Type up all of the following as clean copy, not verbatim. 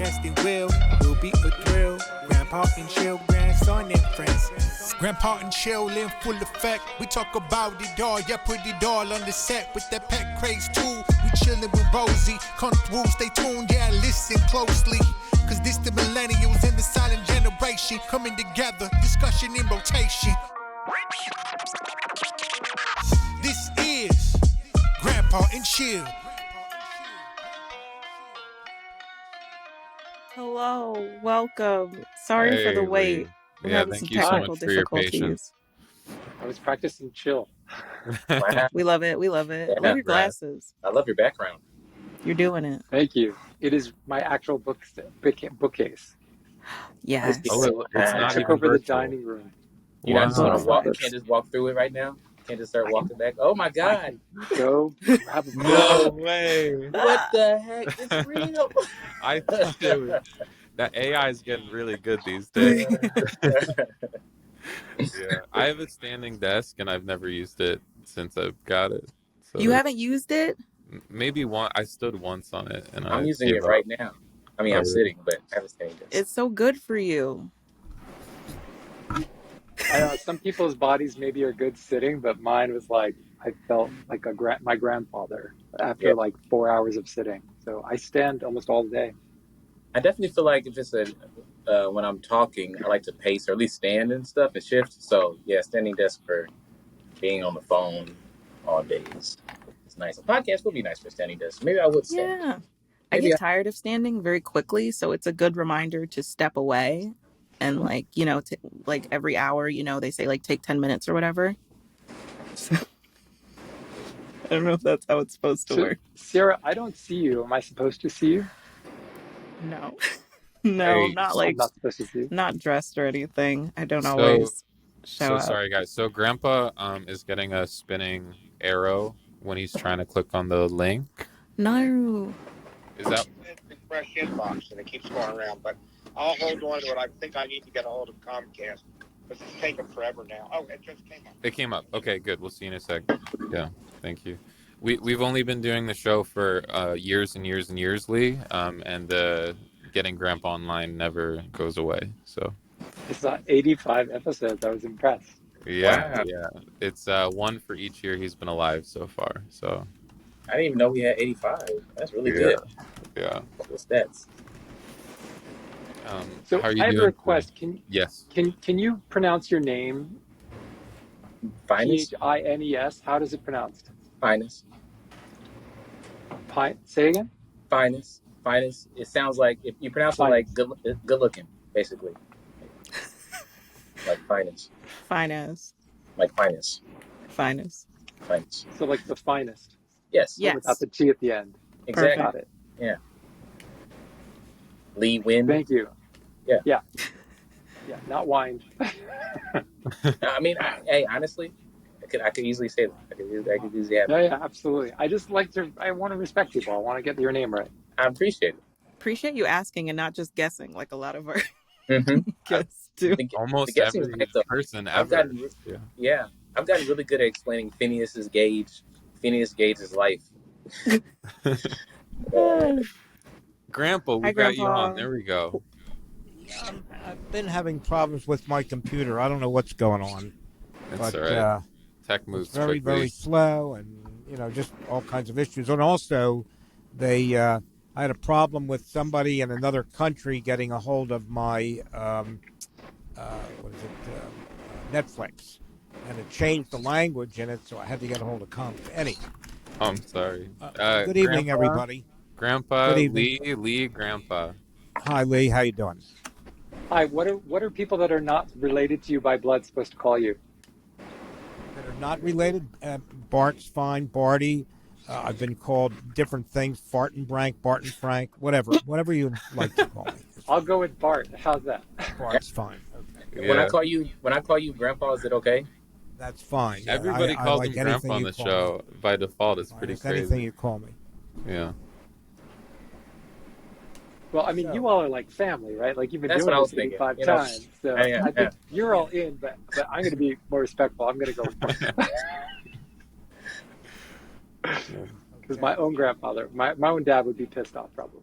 podcasting will be a thrill. Grandpa and chill, grandson and friends. Grandpa and chill in full effect. We talk about it all, yeah, put it all on the set with that pet craze too. We chillin' with Rosie, come through, stay tuned, yeah, listen closely. Cause this the millennials and the silent generation coming together, discussion in rotation. This is Grandpa and Chill. Hello, welcome. Sorry for the wait. Lee. We're Yeah, having thank some you so technical much for your patience. difficulties. I was practicing chill. We love it. We love it. I love your glasses. I love your background. You're doing it. Thank you. It is my actual bookcase. Yes. Oh, it's I not took even over the virtual. dining room. You not just want to walk. You Books. can't just walk through it right now. You can't just start walking back. Oh my God! Go have a No way. What the heck? It's real. I thought it was, that AI is getting really good these days. Yeah, I have a standing desk and I've never used it since I've got it. So You haven't used it? maybe one. I stood once on it and I'm I using gave it up. right now. I mean, Oh, I'm really? sitting, but I have a standing desk. It's so good for you. Some people's bodies maybe are good sitting, but mine was like, I felt like my grandfather after like 4 hours of sitting. So I stand almost all day. I definitely feel like if it's when I'm talking, I like to pace or at least stand and stuff and shift. So yeah, standing desk for being on the phone all day is nice. A podcast would be nice for standing desk. Maybe I would stand. Yeah. I get tired of standing very quickly, so it's a good reminder to step away and like every hour, they say like take 10 minutes or whatever. So I don't know if that's how it's supposed to work. Sarah, I don't see you. Am I supposed to see you? No. No, Hey, I'm not I'm not supposed to see you. not dressed or anything. I don't So- always show up. sorry guys. So Grandpa is getting a spinning arrow when he's trying to click on the link. No. Is that It's a fresh inbox and it keeps going around, but I'll hold on to it. I think I need to get a hold of Comcast because it's taking forever now. Oh, it just came up. it came up? Okay, good. We'll see you in a sec. Yeah, thank you. We've only been doing the show for years and years and years, Lee. And getting Grandpa online never goes away. So It's 85 episodes. I was impressed. yeah, Wow. yeah. It's one for each year he's been alive so far. So I didn't even know we had 85. That's really Yeah. good. yeah. What's that? So how are you I have doing? a request. Yes. Can you pronounce your name? Finest. Phines. How does it pronounced? Finest. Say again. Finest. Finest. It sounds like if you pronounce it like good looking, basically. Like finest. Finest. Like finest. Finest. Finest. So like the finest. Yes. Yes. Without the T at the end. Exactly. Got it. Lee Win. Thank you. Yeah. Yeah. Not wine. I mean, hey, honestly, I could easily say that. I could easily have it. Yeah, absolutely. I just I want to respect people. I want to get your name right. I appreciate it. Appreciate you asking and not just guessing like a lot of our Mm-hmm. guests do. Almost the guessing every is like the- person I've ever. gotten, Yeah. I've gotten really good at explaining Phineas Gage's life. Grandpa, we Hi, got you Grandpa. on. There we go. I've been having problems with my computer. I don't know what's going on. That's But all right. Tech moves it's very, quickly. very slow and, just all kinds of issues. And also, I had a problem with somebody in another country getting a hold of my, Netflix. And it changed the language in it, so I had to get a hold of Anyway, I'm sorry. good evening, Grandpa? everybody. Grandpa, Good evening. Lee, Grandpa. Hi, Lee. How you doing? Hi. What are people that are not related to you by blood supposed to call you? That are not related. Bart's fine. Barty. I've been called different things. Fartenbrank, Barton Frank, whatever you like to call me. I'll go with Bart. How's that? Bart's fine. Okay. When Yeah. I call you Grandpa, is it okay? That's fine. Yeah, Everybody I calls like him Grandpa anything on you the call show. By default, it's me. pretty It's anything you call me. Yeah. Well, I mean, you all are like family, right? Like you've been That's doing what I was this thinking, 85 you know? times. So Yeah, I think you're all in, but I'm going to be more respectful. I'm going to go with Bart. Because my own grandfather, my own dad would be pissed off probably.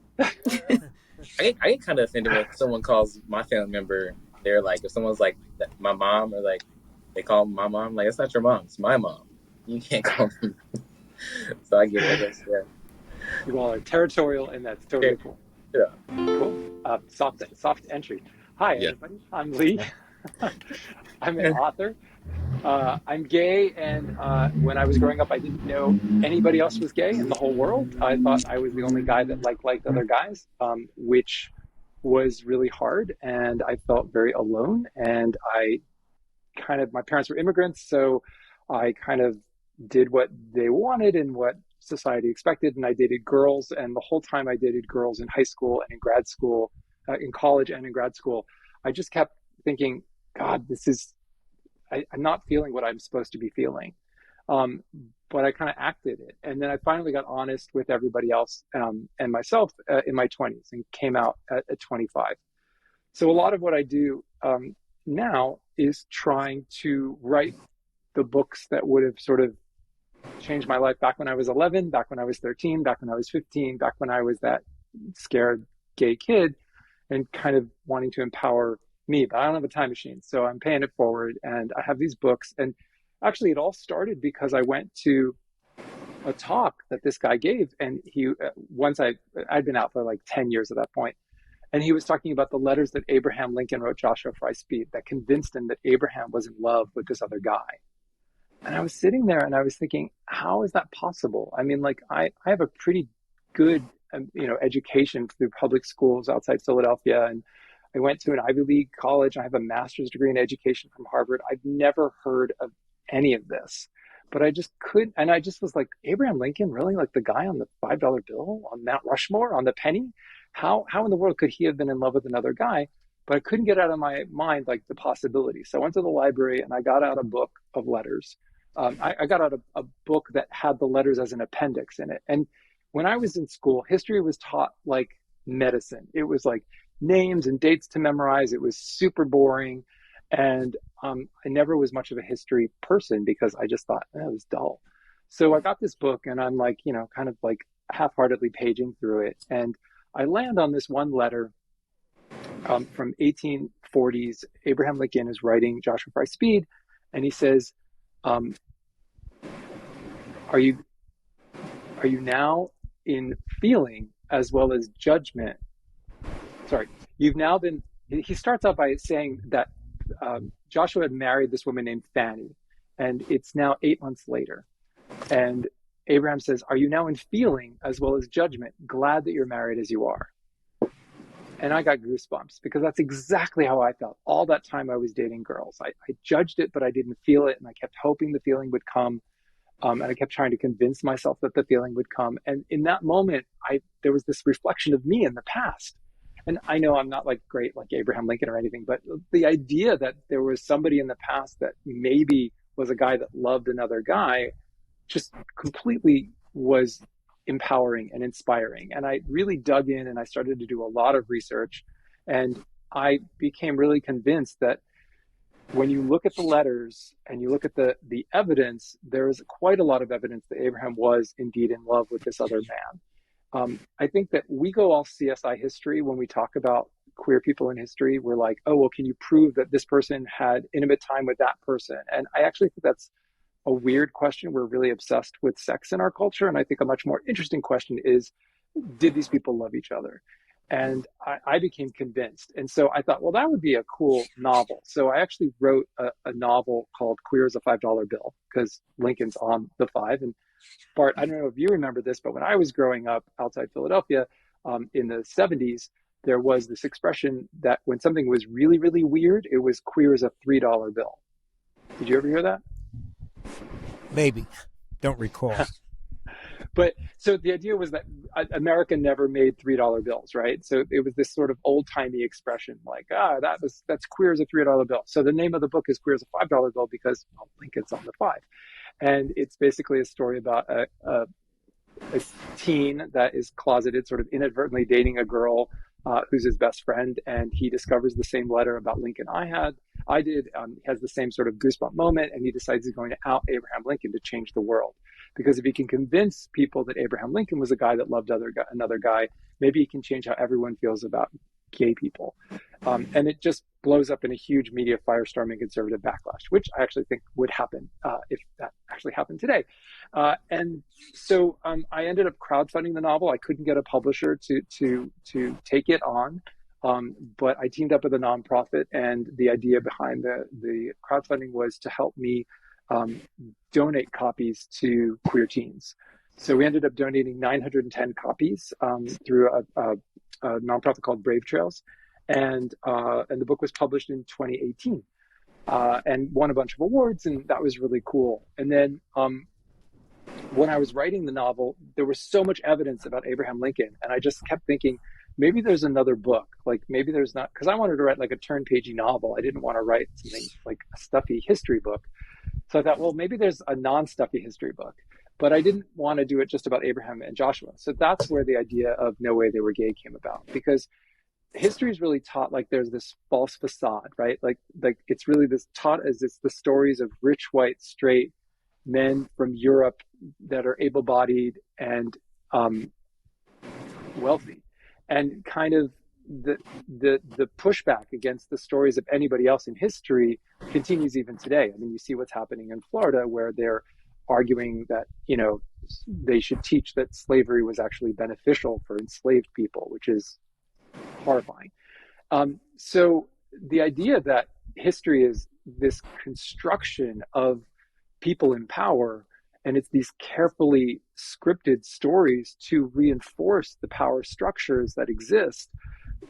I get kind of offended when someone calls my family member. They're like, if someone's like my mom, or like they call my mom, like, it's not your mom, it's my mom. You can't call me. So I get it. I guess, yeah. You all are territorial, and that's totally cool. Yeah. Cool. Soft entry. Hi, Yeah. everybody. I'm Lee. I'm an author. I'm gay, and when I was growing up, I didn't know anybody else was gay in the whole world. I thought I was the only guy that liked other guys, which was really hard, and I felt very alone. And my parents were immigrants, so I kind of did what they wanted and what society expected, and I dated girls. And the whole time I dated girls in high school and in grad school, in college and in grad school, I just kept thinking, God, I'm not feeling what I'm supposed to be feeling. But I kind of acted it. And then I finally got honest with everybody else and myself in my 20s, and came out at 25. So a lot of what I do now is trying to write the books that would have sort of changed my life back when I was 11, back when I was 13, back when I was 15, back when I was that scared gay kid, and kind of wanting to empower me. But I don't have a time machine, so I'm paying it forward. And I have these books. And actually, it all started because I went to a talk that this guy gave. And I'd been out for like 10 years at that point. And he was talking about the letters that Abraham Lincoln wrote Joshua Fry Speed that convinced him that Abraham was in love with this other guy. And I was sitting there and I was thinking, how is that possible? I mean, like, I have a pretty good, education through public schools outside Philadelphia. And I went to an Ivy League college. I have a master's degree in education from Harvard. I've never heard of any of this, but I just couldn't. And I just was like, Abraham Lincoln, really? Like the guy on the $5 bill on Mount Rushmore, on the penny? How in the world could he have been in love with another guy? But I couldn't get out of my mind, like, the possibility. So I went to the library and I got out a book of letters. I got out a book that had the letters as an appendix in it. And when I was in school, history was taught like medicine. It was like names and dates to memorize. It was super boring. And I never was much of a history person because I just thought it was dull. So I got this book and I'm like, kind of like half-heartedly paging through it. And I land on this one letter from 1840s. Abraham Lincoln is writing Joshua Fry Speed, and he says, are you now in feeling as well as judgment? Sorry, he starts out by saying that Joshua had married this woman named Fanny, and it's now 8 months later. And Abraham says, are you now in feeling as well as judgment, glad that you're married as you are? And I got goosebumps because that's exactly how I felt all that time I was dating girls. I judged it, but I didn't feel it. And I kept hoping the feeling would come. And I kept trying to convince myself that the feeling would come. And in that moment, there was this reflection of me in the past. And I know I'm not like great like Abraham Lincoln or anything, but the idea that there was somebody in the past that maybe was a guy that loved another guy just completely was empowering and inspiring. And I really dug in and I started to do a lot of research. And I became really convinced that when you look at the letters and you look at the evidence, there is quite a lot of evidence that Abraham was indeed in love with this other man. I think that we go all CSI history when we talk about queer people in history. We're like, oh, well, can you prove that this person had intimate time with that person? And I actually think that's a weird question. We're really obsessed with sex in our culture. And I think a much more interesting question is, did these people love each other? And I became convinced. And so I thought, well, that would be a cool novel. So I actually wrote a novel called Queer as a $5 Bill, because Lincoln's on the five. And Bart, I don't know if you remember this, but when I was growing up outside Philadelphia in the 70s, there was this expression that when something was really, really weird, it was queer as a $3 bill. Did you ever hear that? Maybe. Don't recall. But so the idea was that America never made $3 bills, right? So it was this sort of old-timey expression like, that's queer as a $3 bill. So the name of the book is Queer as a $5 bill because Lincoln's on the five. And it's basically a story about a teen that is closeted, sort of inadvertently dating a girl who's his best friend, and he discovers the same letter about Lincoln I did. He has the same sort of goosebump moment, and he decides he's going to out Abraham Lincoln to change the world. because if he can convince people that Abraham Lincoln was a guy that loved another guy, maybe he can change how everyone feels about gay people. And it just blows up in a huge media firestorm and conservative backlash, which I actually think would happen if that actually happened today. And so I ended up crowdfunding the novel. I couldn't get a publisher to take it on, but I teamed up with a nonprofit, and the idea behind the crowdfunding was to help me donate copies to queer teens. So we ended up donating 910 copies through a nonprofit called Brave Trails, and the book was published in 2018 and won a bunch of awards, and that was really cool. And then when I was writing the novel, there was so much evidence about Abraham Lincoln, and I just kept thinking, maybe there's another book. Like maybe there's not, because I wanted to write like a turn-pagey novel. I didn't want to write something like a stuffy history book. So I thought, well, maybe there's a non-stuffy history book. But I didn't want to do it just about Abraham and Joshua. So that's where the idea of No Way They Were Gay came about, because history is really taught like there's this false facade, right? Like it's really this taught as it's the stories of rich, white, straight men from Europe that are able-bodied and wealthy. And kind of the pushback against the stories of anybody else in history continues even today. I mean, you see what's happening in Florida, where they're arguing that, you know, they should teach that slavery was actually beneficial for enslaved people, which is horrifying. So the idea that history is this construction of people in power, and it's these carefully scripted stories to reinforce the power structures that exist,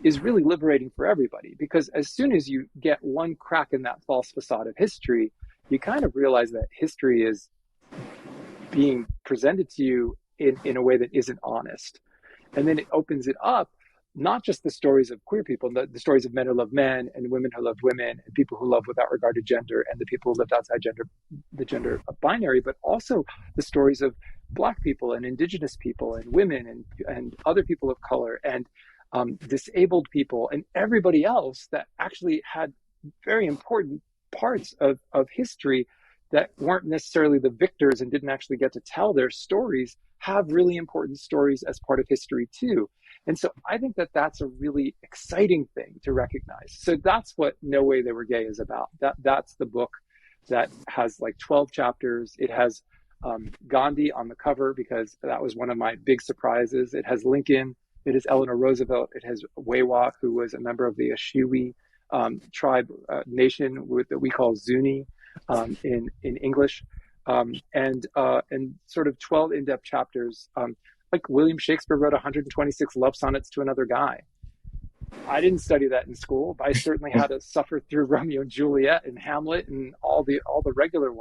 is really liberating for everybody. Because as soon as you get one crack in that false facade of history, you kind of realize that history is being presented to you in a way that isn't honest. And then it opens it up, not just the stories of queer people, the stories of men who love men and women who love women and people who love without regard to gender and the people who lived outside the gender binary, but also the stories of Black people and Indigenous people and women and other people of color and disabled people and everybody else that actually had very important parts of history that weren't necessarily the victors and didn't actually get to tell their stories, have really important stories as part of history too. And so I think that that's a really exciting thing to recognize. So that's what No Way They Were Gay is about. That's the book that has like 12 chapters. It has Gandhi on the cover because that was one of my big surprises. It has Lincoln. It has Eleanor Roosevelt. It has Wewak, who was a member of the Ashiwi tribe nation that we call Zuni in English, and sort of 12 in-depth chapters. Like William Shakespeare wrote 126 love sonnets to another guy. I didn't study that in school, but I certainly had to suffer through Romeo and Juliet and Hamlet and all the regular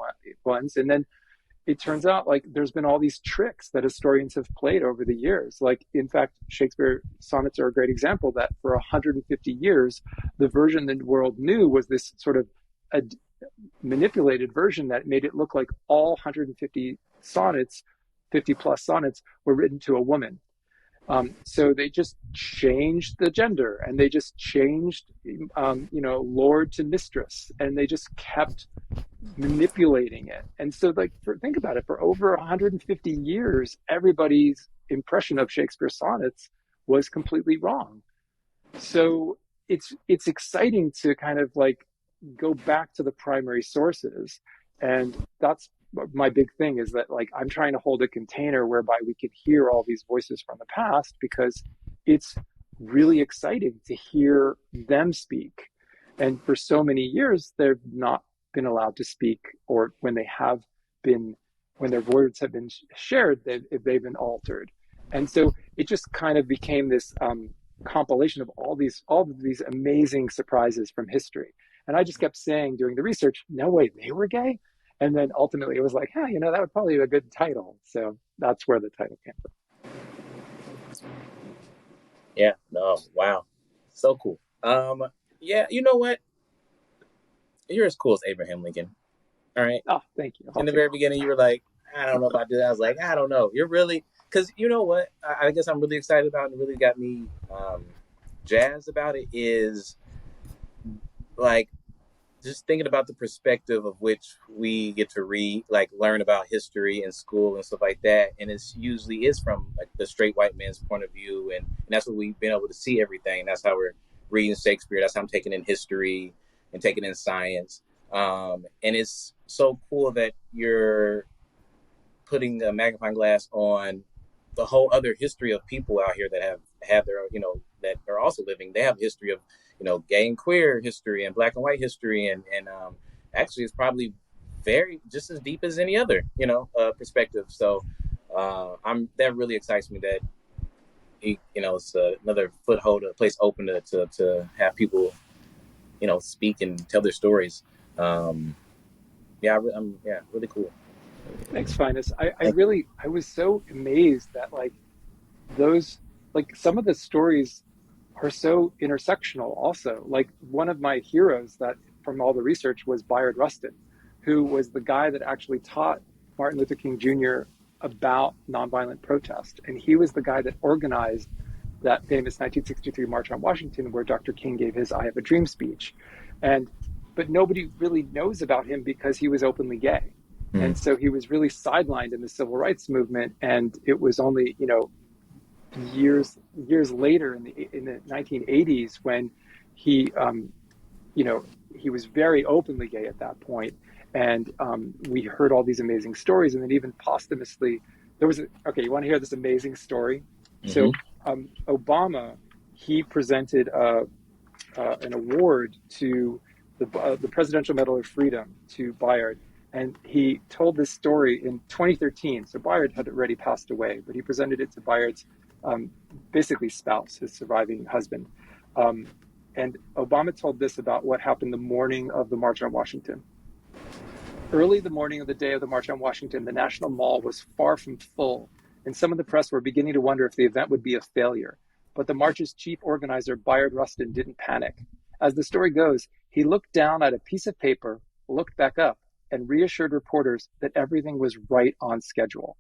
ones. And then it turns out like there's been all these tricks that historians have played over the years. Like, in fact, Shakespeare sonnets are a great example that for 150 years, the version the world knew was this sort of a manipulated version that made it look like all 150 sonnets, 50 plus sonnets, were written to a woman. So they just changed the gender, and they just changed, lord to mistress, and they just kept manipulating it. And so, like, think about it, for over 150 years, everybody's impression of Shakespeare's sonnets was completely wrong. So it's exciting to kind of like go back to the primary sources, and that's my big thing, is that like I'm trying to hold a container whereby we can hear all these voices from the past, because it's really exciting to hear them speak. And for so many years, they've not been allowed to speak, or when their words have been shared, they've been altered. And so it just kind of became this compilation of all of these amazing surprises from history. And I just kept saying during the research, no way they were gay. And then ultimately it was like, that would probably be a good title. So that's where the title came from. Yeah, no, wow. So cool. Yeah, you know what? You're as cool as Abraham Lincoln. All right. Oh, thank you. In the very beginning, you were like, I don't know if I did that. I was like, I don't know. You're really, because you know what? I guess I'm really excited about, and really got me jazzed about it, is like just thinking about the perspective of which we get to read, like learn about history in school and stuff like that, and it's usually is from like the straight white man's point of view, and that's what we've been able to see everything. That's how we're reading Shakespeare. That's how I'm taking in history and taking in science. And it's so cool that you're putting a magnifying glass on the whole other history of people out here that have their, that are also living. They have history of, gay and queer history and black and white history. And actually it's probably very just as deep as any other, perspective. So that really excites me that, it's another foothold, a place open to have people, speak and tell their stories. I'm really cool. Thanks, Phines. I was so amazed that some of the stories are so intersectional also. Like one of my heroes that from all the research was Bayard Rustin, who was the guy that actually taught Martin Luther King Jr. about nonviolent protest. And he was the guy that organized that famous 1963 March on Washington where Dr. King gave his I Have a Dream speech. But nobody really knows about him because he was openly gay. And so he was really sidelined in the civil rights movement. And it was only, years later in the 1980s when he, he was very openly gay at that point. And we heard all these amazing stories. And then even posthumously, you want to hear this amazing story? Mm-hmm. So Obama, he presented an award to the Presidential Medal of Freedom to Bayard. And he told this story in 2013. So Bayard had already passed away, but he presented it to Bayard's basically spouse, his surviving husband. And Obama told this about what happened the morning of the March on Washington. Early the morning of the day of the March on Washington, the National Mall was far from full, and some of the press were beginning to wonder if the event would be a failure. But the march's chief organizer, Bayard Rustin, didn't panic. As the story goes, he looked down at a piece of paper, looked back up, and reassured reporters that everything was right on schedule.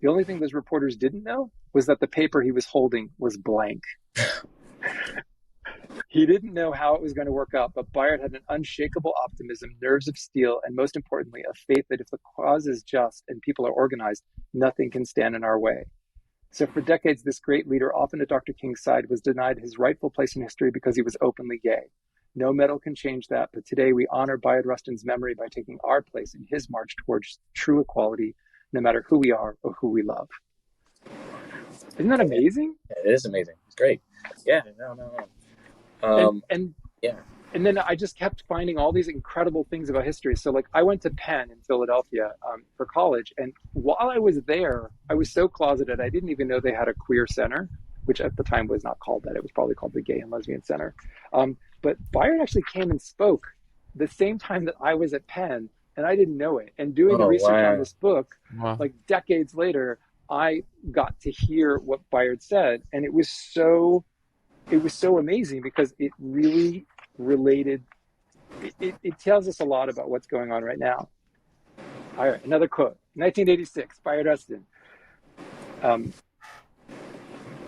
The only thing those reporters didn't know was that the paper he was holding was blank. He didn't know how it was going to work out, but Bayard had an unshakable optimism, nerves of steel, and most importantly, a faith that if the cause is just and people are organized, nothing can stand in our way. So for decades, this great leader, often at Dr. King's side, was denied his rightful place in history because he was openly gay. No medal can change that, but today we honor Bayard Rustin's memory by taking our place in his march towards true equality, no matter who we are or who we love. Isn't that amazing? It is amazing. It's great. Yeah, no. And then I just kept finding all these incredible things about history. So I went to Penn in Philadelphia for college. And while I was there, I was so closeted, I didn't even know they had a queer center, which at the time was not called that. It was probably called the Gay and Lesbian Center. But Bayard actually came and spoke the same time that I was at Penn, and I didn't know it. And doing the research on this book, decades later, I got to hear what Bayard said. And it was so amazing because it really related. It tells us a lot about what's going on right now. All right, another quote. 1986, Bayard Rustin.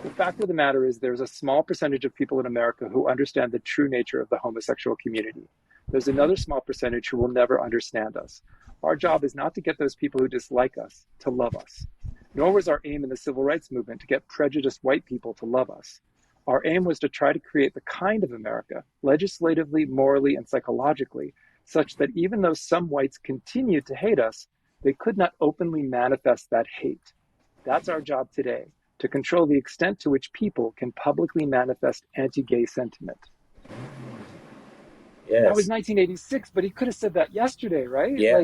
The fact of the matter is there's a small percentage of people in America who understand the true nature of the homosexual community. There's another small percentage who will never understand us. Our job is not to get those people who dislike us to love us. Nor was our aim in the civil rights movement to get prejudiced white people to love us. Our aim was to try to create the kind of America, legislatively, morally, and psychologically, such that even though some whites continued to hate us, they could not openly manifest that hate. That's our job today, to control the extent to which people can publicly manifest anti-gay sentiment. Yes. That was 1986, but he could have said that yesterday, right? Yeah,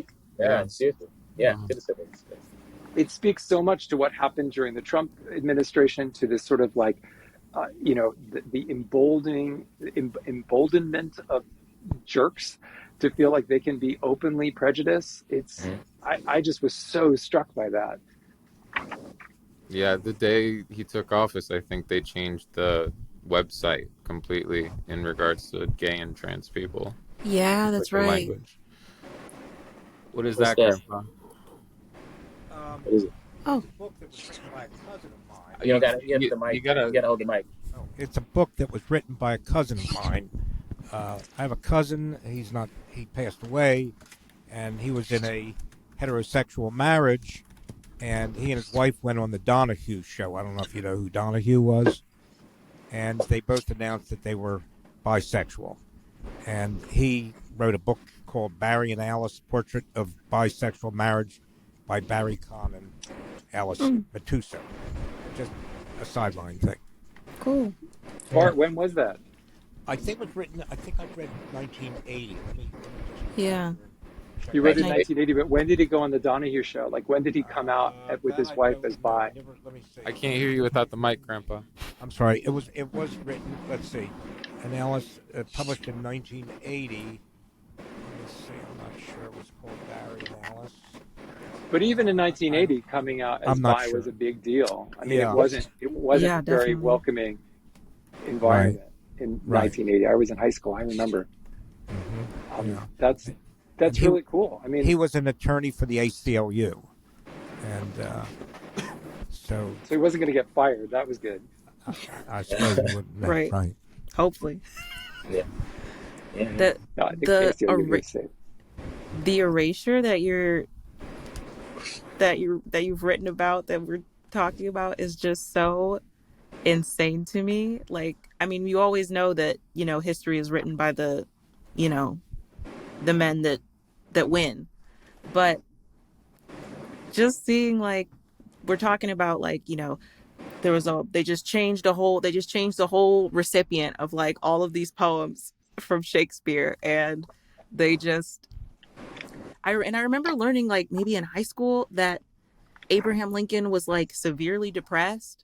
seriously. Yeah, could have said that. It speaks so much to what happened during the Trump administration, to this sort of the emboldenment of jerks to feel like they can be openly prejudiced. I just was so struck by that. Yeah, the day he took office, I think they changed the website completely in regards to gay and trans people. Yeah, that's right. Language. What's that, Grandpa? What is it? Oh, It's a book that was written by a cousin of mine. You gotta hold the mic. You gotta hold the mic. It's a book that was written by a cousin of mine I have a cousin. He passed away, and he was in a heterosexual marriage, and he and his wife went on the Donahue show. I don't know if you know who Donahue was, and they both announced that they were bisexual. And he wrote a book called Barry and Alice: Portrait of Bisexual Marriage by Barry Kahn and Alice Matuso. Just a sideline thing. Cool. Bart, when was that? I think it was written. I think I read 1980. Let me just Yeah. You read it in 1980, but when did he go on the Donahue show? Like, when did he come out with his wife as bi? I can't hear you without the mic, Grandpa. I'm sorry. It was written. Let's see, and Alice published in 1980. Let me see. I'm not sure. It was called Barry and Alice. But even in 1980, coming out as bi was a big deal. I mean, it wasn't a very welcoming environment in 1980. I was in high school. I remember. That's really cool. I mean, he was an attorney for the ACLU, and so he wasn't going to get fired. That was good. I suppose he wouldn't. Right. Hopefully. Yeah. The erasure that you've written about, that we're talking about, is just so insane to me. Like, I mean, you always know that, history is written by the men that win, but just seeing, like, we're talking about, like, they just changed the whole recipient of, like, all of these poems from Shakespeare, and I remember learning, like, maybe in high school, that Abraham Lincoln was, like, severely depressed,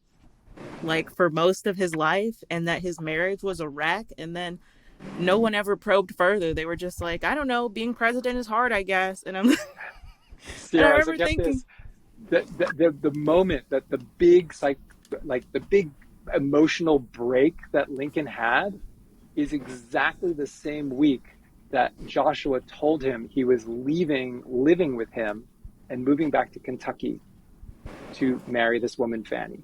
like, for most of his life, and that his marriage was a wreck. And then no one ever probed further. They were just like, I don't know, being president is hard, I guess. And I'm and I remember thinking the moment that the big emotional break that Lincoln had is exactly the same week that Joshua told him he was living with him and moving back to Kentucky to marry this woman, Fanny.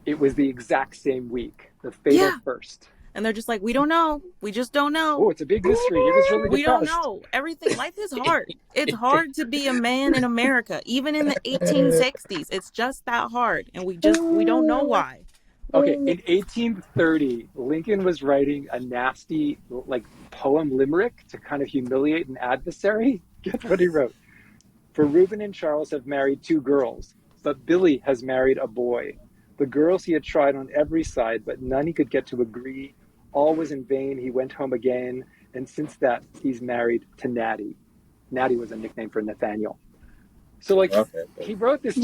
It was the exact same week, the fatal first. And they're just like, we don't know. We just don't know. Oh, it's a big mystery. It was really We don't know. Life is hard. It's hard to be a man in America, even in the 1860s. It's just that hard. And we don't know why. Okay, in 1830, Lincoln was writing a nasty, like, poem limerick to kind of humiliate an adversary. Guess what he wrote? For Reuben and Charles have married 2 girls, but Billy has married a boy. The girls he had tried on every side, but none he could get to agree. All was in vain. He went home again, and since that, he's married to Natty. Natty was a nickname for Nathaniel. So, like, he wrote this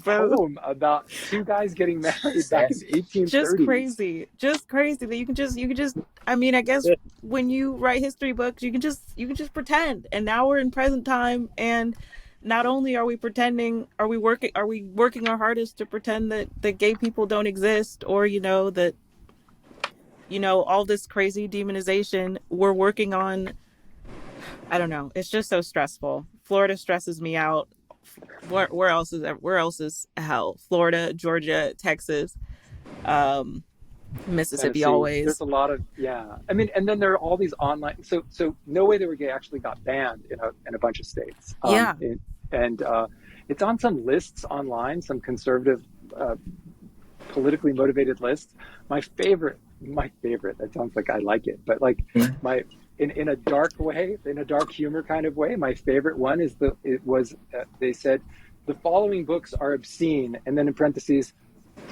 poem about 2 guys getting married back in 1830s. Just crazy that you can just. I mean, I guess when you write history books, you can just pretend. And now we're in present time, and not only are we pretending, are we working our hardest to pretend that gay people don't exist, or that all this crazy demonization. We're working on. I don't know. It's just so stressful. Florida stresses me out. Where else is hell? Florida, Georgia, Texas, Mississippi. Tennessee. Always. There's a lot of I mean, and then there are all these online. So No Way They Were Gay actually got banned in a bunch of states. And it's on some lists online, some conservative, politically motivated lists. My favorite. That sounds like I like it, but like in a dark way, in a dark humor kind of way. My favorite one is they said the following books are obscene, and then in parentheses,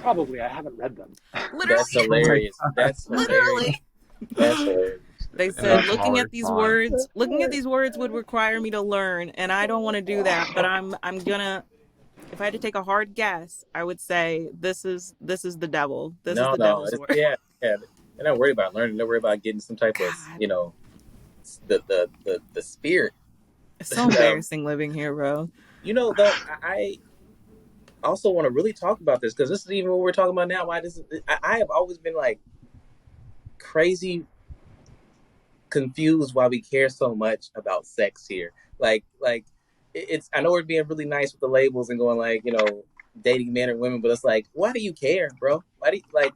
probably I haven't read them. Literally. That's hilarious. That's literally. That's hilarious. They said looking at these words would require me to learn, and I don't want to do that. But I'm gonna. If I had to take a hard guess, I would say this is the devil. This is the devil's work. Yeah. They're not worried about learning. They're worried about getting some type of, the spirit. It's so embarrassing living here, bro. Though, I also want to really talk about this, because this is even what we're talking about now. I have always been, like, crazy confused why we care so much about sex here. Like it's, I know we're being really nice with the labels and going, like, dating men or women, but it's like, why do you care, bro? Why do you, like,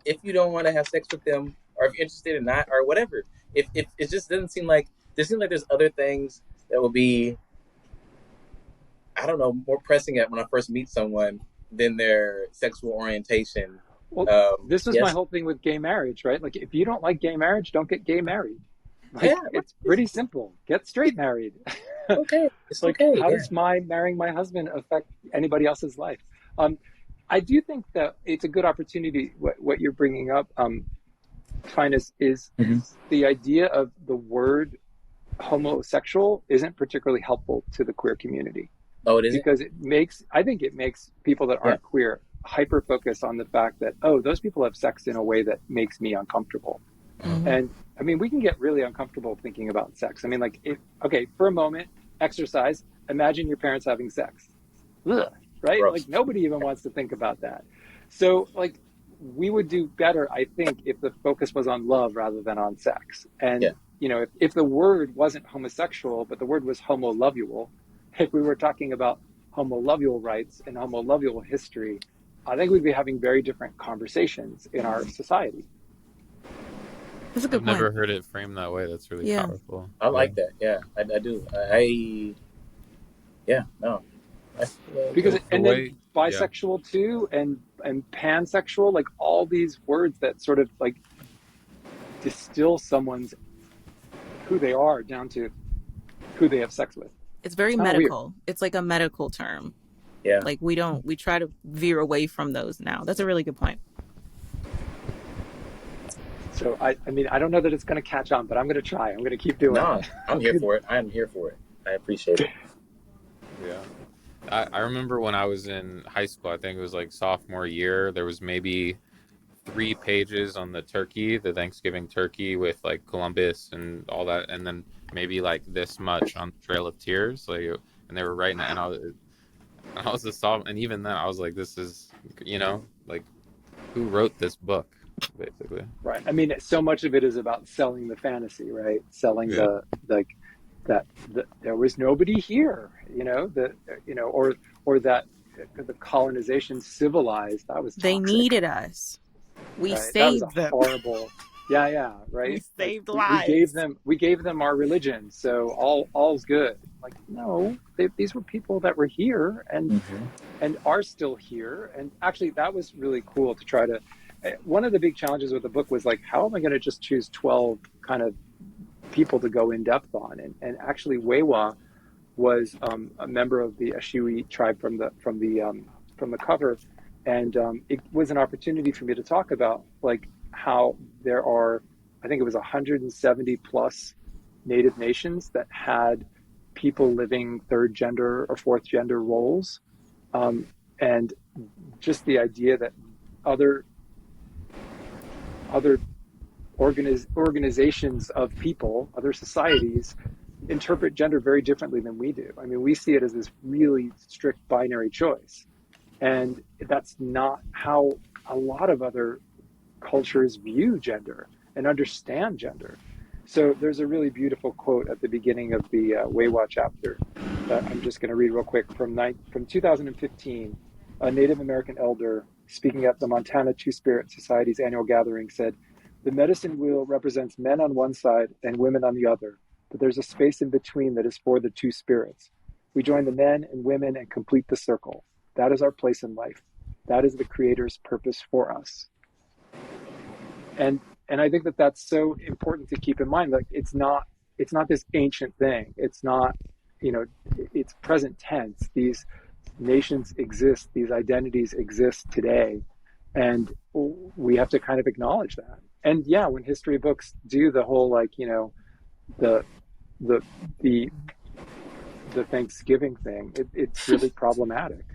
if you don't want to have sex with them, or if you're interested in that, or whatever. If it just doesn't seem like there's other things that will be, I don't know, more pressing at when I first meet someone than their sexual orientation. Well, this was my Yes. whole thing with gay marriage, right? Like, if you don't like gay marriage, don't get gay married. Like, Yeah, it's pretty simple. Get straight married. okay, it's Like, okay. how Yeah. does my marrying my husband affect anybody else's life? I do think that it's a good opportunity. What you're bringing up, Phines, is the idea of the word homosexual isn't particularly helpful to the queer community. Oh, it isn't? Because I think it makes people that aren't queer hyper focus on the fact that, oh, those people have sex in a way that makes me uncomfortable. Mhm. And I mean, we can get really uncomfortable thinking about sex. I mean, like, okay, for a moment, exercise, imagine your parents having sex. Ugh, right? Gross. Like, nobody even wants to think about that. So, like, we would do better, I think, if the focus was on love rather than on sex. And, you know, if the word wasn't homosexual, but the word was homo-lovable, if we were talking about homo-lovable rights and homo-lovable history, I think we'd be having very different conversations in our society. That's a good I've point. never heard it framed that way. That's really powerful. I like that. Yeah, I do. No. Because and then way- bisexual too, and pansexual, like all these words that sort of like distill someone's who they are down to who they have sex with. It's very medical. It's like a medical term. Yeah. Like we try to veer away from those now. That's a really good point. So I mean, I don't know that it's going to catch on, but I'm going to try. I'm going to keep doing it. I'm here for it. I am here for it. I appreciate it. Yeah. I remember when I was in high school, I think it was like sophomore year, there was maybe 3 pages on the Thanksgiving turkey with like Columbus and all that, and then maybe like this much on Trail of Tears, like, and they were writing it, and I was and even then I was like, this is, you know, like, who wrote this book, basically. Right. I mean, so much of it is about selling the fantasy, right? Selling the there was nobody here, you know, or that the colonization civilized. That was toxic. They needed us. We saved that was them. Horrible. Yeah, right. We saved lives. We gave them our religion, so all's good. Like, no, these were people that were here and are still here. And actually, that was really cool to try to. One of the big challenges with the book was like, how am I going to just choose 12 kind of people to go in depth on? And actually, Wewa was a member of the Ashiwi tribe from the cover, and it was an opportunity for me to talk about like how there are, I think it was 170 plus Native nations that had people living third gender or fourth gender roles, and just the idea that other organizations of people, other societies, interpret gender very differently than we do. I mean, we see it as this really strict binary choice. And that's not how a lot of other cultures view gender and understand gender. So there's a really beautiful quote at the beginning of the Wewa chapter that I'm just going to read real quick from 2015. A Native American elder speaking at the Montana Two-Spirit Society's annual gathering said, "The medicine wheel represents men on one side and women on the other, but there's a space in between that is for the two spirits. We join the men and women and complete the circle. That is our place in life. That is the Creator's purpose for us." And I think that that's so important to keep in mind. Like, it's not this ancient thing. It's not, you know, it's present tense. These nations exist. These identities exist today, and we have to kind of acknowledge that. And yeah, when history books do the whole, like, you know, the Thanksgiving thing, it's really problematic,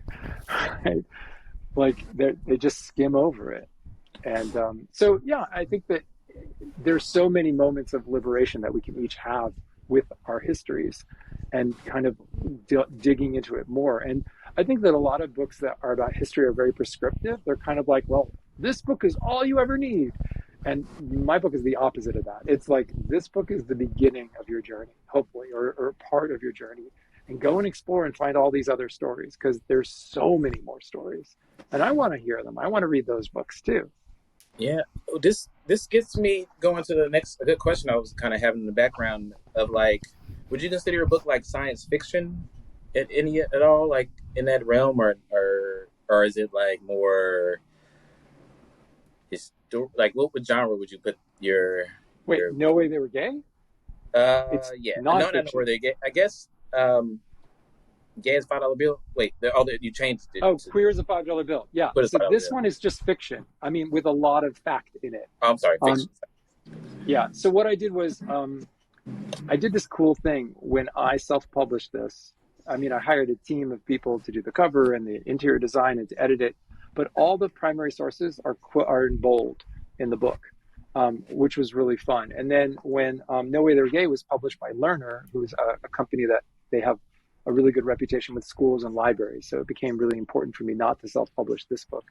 right? Like they just skim over it. And so, yeah, I think that there's so many moments of liberation that we can each have with our histories and kind of digging into it more. And I think that a lot of books that are about history are very prescriptive. They're kind of like, well, this book is all you ever need. And my book is the opposite of that. It's like, this book is the beginning of your journey, hopefully, or part of your journey. And go and explore and find all these other stories, because there's so many more stories. And I want to hear them. I want to read those books too. Yeah, this gets me going to the next a good question I was kind of having in the background of like, would you consider a book like science fiction at all, like in that realm, or is it like more like what genre would you put Wait, your No Way They Were Gay? It's yeah, no, no, no, nonfiction. where they get, I guess, gay is $5 bill. Wait, you changed it Oh, to Queer as a $5 bill. Yeah. put a So $5 this bill. one is just fiction. I mean, with a lot of fact in it. Oh, I'm sorry, fiction. Yeah. So what I did was I did this cool thing when I self-published this. I mean, I hired a team of people to do the cover and the interior design and to edit it, but all the primary sources are in bold in the book, which was really fun. And then when No Way They're Gay was published by Learner, who's a company that they have a really good reputation with schools and libraries, so it became really important for me not to self-publish this book.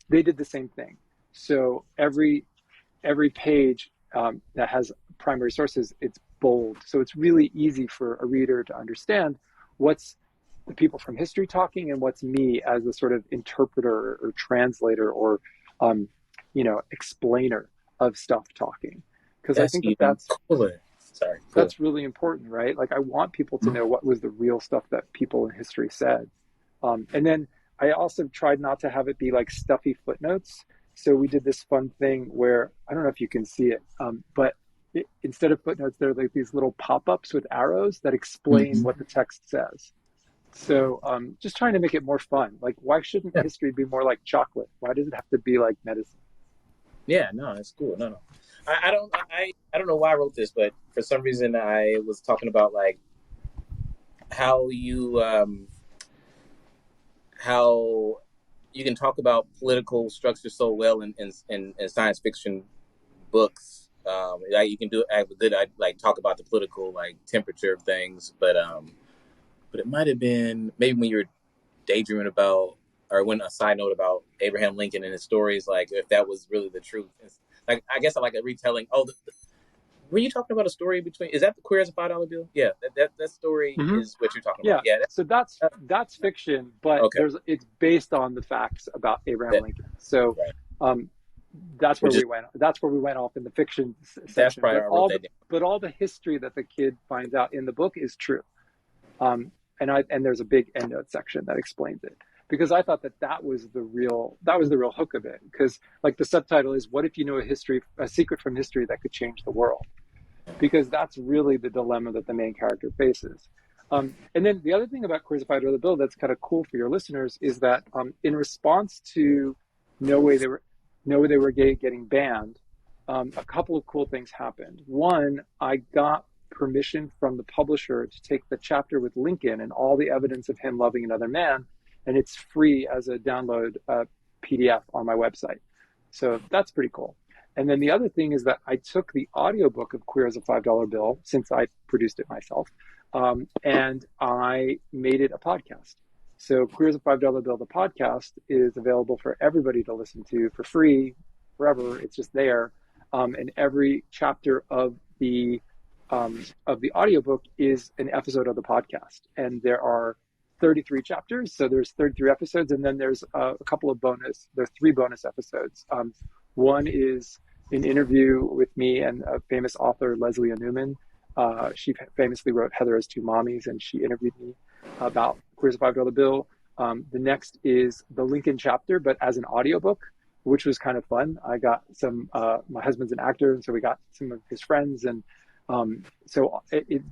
They did the same thing. So every page that has primary sources, it's bold. So it's really easy for a reader to understand what's the people from history talking and what's me as a sort of interpreter or translator or, explainer of stuff talking. Because I That's think even that's cooler. Sorry, cool. that's really important, right? Like I want people to know what was the real stuff that people in history said. And then I also tried not to have it be like stuffy footnotes. So we did this fun thing where I don't know if you can see it, but instead of footnotes, there are like these little pop-ups with arrows that explain Mhm. what the text says. So just trying to make it more fun. Like, why shouldn't Yeah. history be more like chocolate? Why does it have to be like medicine? Yeah, no, that's cool. No, no, I don't know why I wrote this, but for some reason I was talking about like how how you can talk about political structure so well in science fiction books. Like you can do I good I like talk about the political like temperature of things, but it might have been maybe when you were daydreaming about, or when a side note about Abraham Lincoln and his stories, like if that was really the truth. Like I guess I like a retelling. Oh, were you talking about a story between? Is that the Queer as a $5 bill? Yeah, that story Mm-hmm. is what you're talking about. Yeah. Yeah. So that's fiction, but Okay. it's based on the facts about Abraham That, Lincoln. So right. um, that's where Which is we went. That's where we went off in the fiction that's section. probably But why I wrote that down. all the history that the kid finds out in the book is true. And there's a big endnote section that explains it, because I thought that was the real hook of it. Because like the subtitle is, "What if you knew a secret from history that could change the world?" Because that's really the dilemma that the main character faces. And then the other thing about Queers of the Bill that's kind of cool for your listeners is that in response to No Way They Were Gay getting banned, a couple of cool things happened. One, I got permission from the publisher to take the chapter with Lincoln and all the evidence of him loving another man, and it's free as a download PDF on my website. So that's pretty cool. And then the other thing is that I took the audiobook of Queer as a $5 bill, since I produced it myself, and I made it a podcast. So Queer as a $5 bill, the podcast, is available for everybody to listen to for free, forever. It's just there. And every chapter of the audiobook is an episode of the podcast. And there are 33 chapters, so there's 33 episodes, and then there's there's 3 bonus episodes. One is an interview with me and a famous author, Leslie Newman. She famously wrote Heather Has Two Mommies, and she interviewed me about Queer as a $5 bill. The next is the Lincoln chapter, but as an audiobook, which was kind of fun. I got my husband's an actor, and so we got some of his friends, and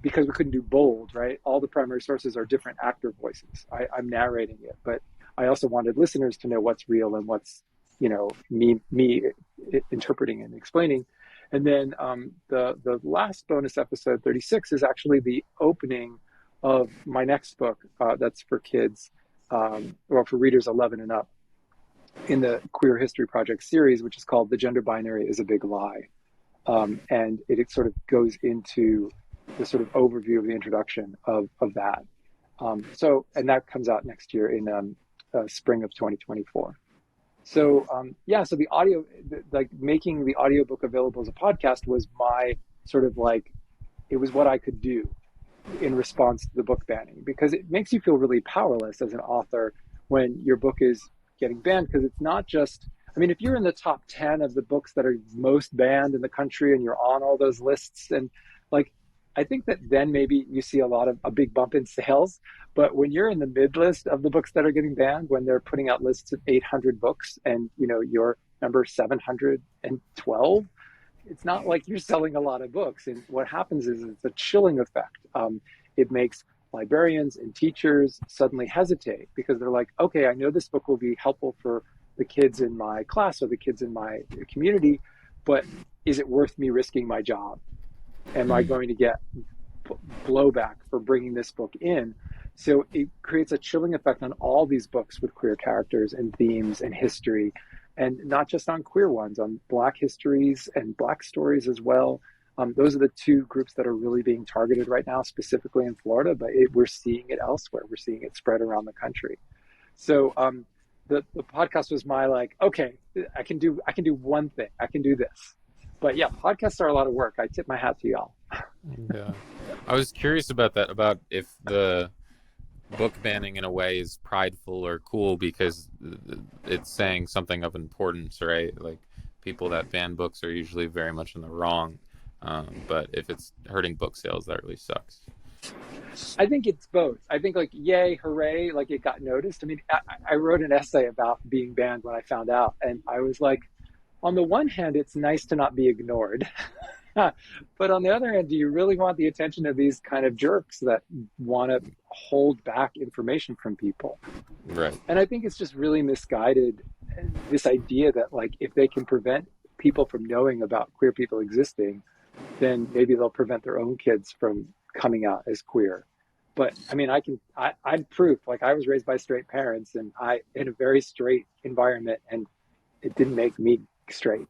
because we couldn't do bold, right? All the primary sources are different actor voices. I'm narrating it, but I also wanted listeners to know what's real and what's, me interpreting and explaining. And then the last bonus episode, 36, is actually the opening of my next book that's for kids, or for readers 11 and up, in the Queer History Project series, which is called The Gender Binary is a Big Lie. And it sort of goes into the sort of overview of the introduction of that. And that comes out next year in spring of 2024. So so the audio, like making the audiobook available as a podcast was my sort of like, it was what I could do in response to the book banning, because it makes you feel really powerless as an author when your book is getting banned, because it's not just, I mean, if you're in the top 10 of the books that are most banned in the country and you're on all those lists, and like, I think that then maybe you see a big bump in sales. But when you're in the mid list of the books that are getting banned, when they're putting out lists of 800 books and, you're number 712, it's not like you're selling a lot of books. And what happens is it's a chilling effect. It makes librarians and teachers suddenly hesitate because they're like, okay, I know this book will be helpful for the kids in my class or the kids in my community, but is it worth me risking my job? Am I going to get blowback for bringing this book in? So it creates a chilling effect on all these books with queer characters and themes and history, and not just on queer ones, on Black histories and Black stories as well. Those are the two groups that are really being targeted right now, specifically in Florida, but we're seeing it elsewhere. We're seeing it spread around the country. So the podcast was my okay, I can do one thing. I can do this. But yeah, podcasts are a lot of work. I tip my hat to y'all. Yeah. I was curious about that, about if the book banning in a way is prideful or cool because it's saying something of importance, right? Like, people that ban books are usually very much in the wrong. But if it's hurting book sales, that really sucks. I think it's both. I think yay, hooray, it got noticed. I mean, I wrote an essay about being banned when I found out, and I was like, on the one hand, it's nice to not be ignored. But on the other hand, do you really want the attention of these kind of jerks that want to hold back information from people? Right. And I think it's just really misguided, this idea that if they can prevent people from knowing about queer people existing, then maybe they'll prevent their own kids from coming out as queer. But I mean, I'm proof. I was raised by straight parents, and in a very straight environment, and it didn't make me straight.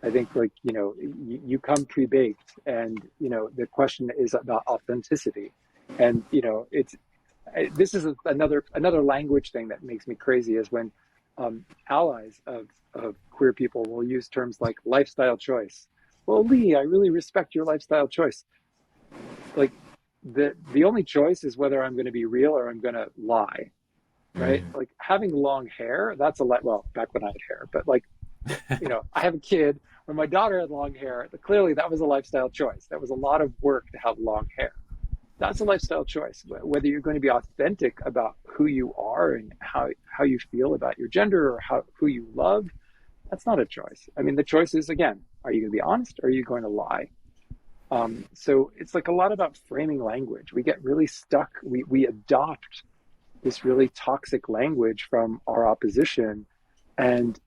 I think you come pre-baked, and the question is about authenticity, and this is another language thing that makes me crazy is when allies of queer people will use terms like lifestyle choice. Well, Lee, I really respect your lifestyle choice. The only choice is whether I'm going to be real or I'm going to lie, right? Having long hair, that's well, back when I had hair, but I have a kid. When my daughter had long hair, clearly that was a lifestyle choice. That was a lot of work to have long hair. That's a lifestyle choice. Whether you're going to be authentic about who you are and how you feel about your gender or who you love, that's not a choice. I mean, the choice is, again, are you going to be honest or are you going to lie? So it's a lot about framing language. We get really stuck. We adopt this really toxic language from our opposition, and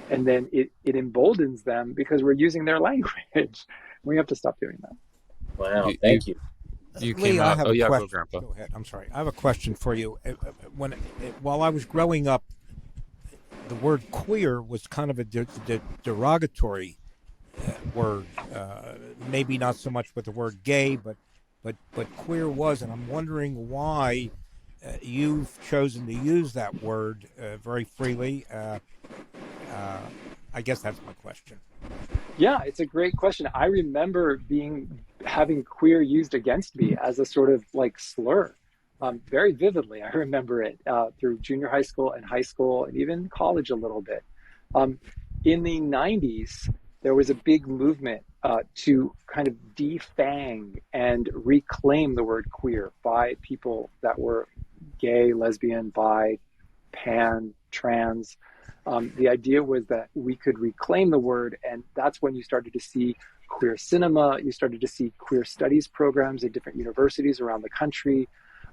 then it emboldens them because we're using their language. We have to stop doing that. Wow, thank you. You Lee, came I out. have Oh a yeah, question. go, Grandpa. Go ahead. I'm sorry. I have a question for you. While I was growing up, the word queer was kind of a derogatory word. Maybe not so much with the word gay, but queer was, and I'm wondering why you've chosen to use that word very freely. I guess that's my question. Yeah, it's a great question. I remember having queer used against me as a sort of slur, very vividly. I remember it through junior high school and high school and even college a little bit. In the 90s, there was a big movement to kind of defang and reclaim the word queer by people that were gay, lesbian, bi, pan, trans. The idea was that we could reclaim the word, and that's when you started to see queer cinema, you started to see queer studies programs at different universities around the country,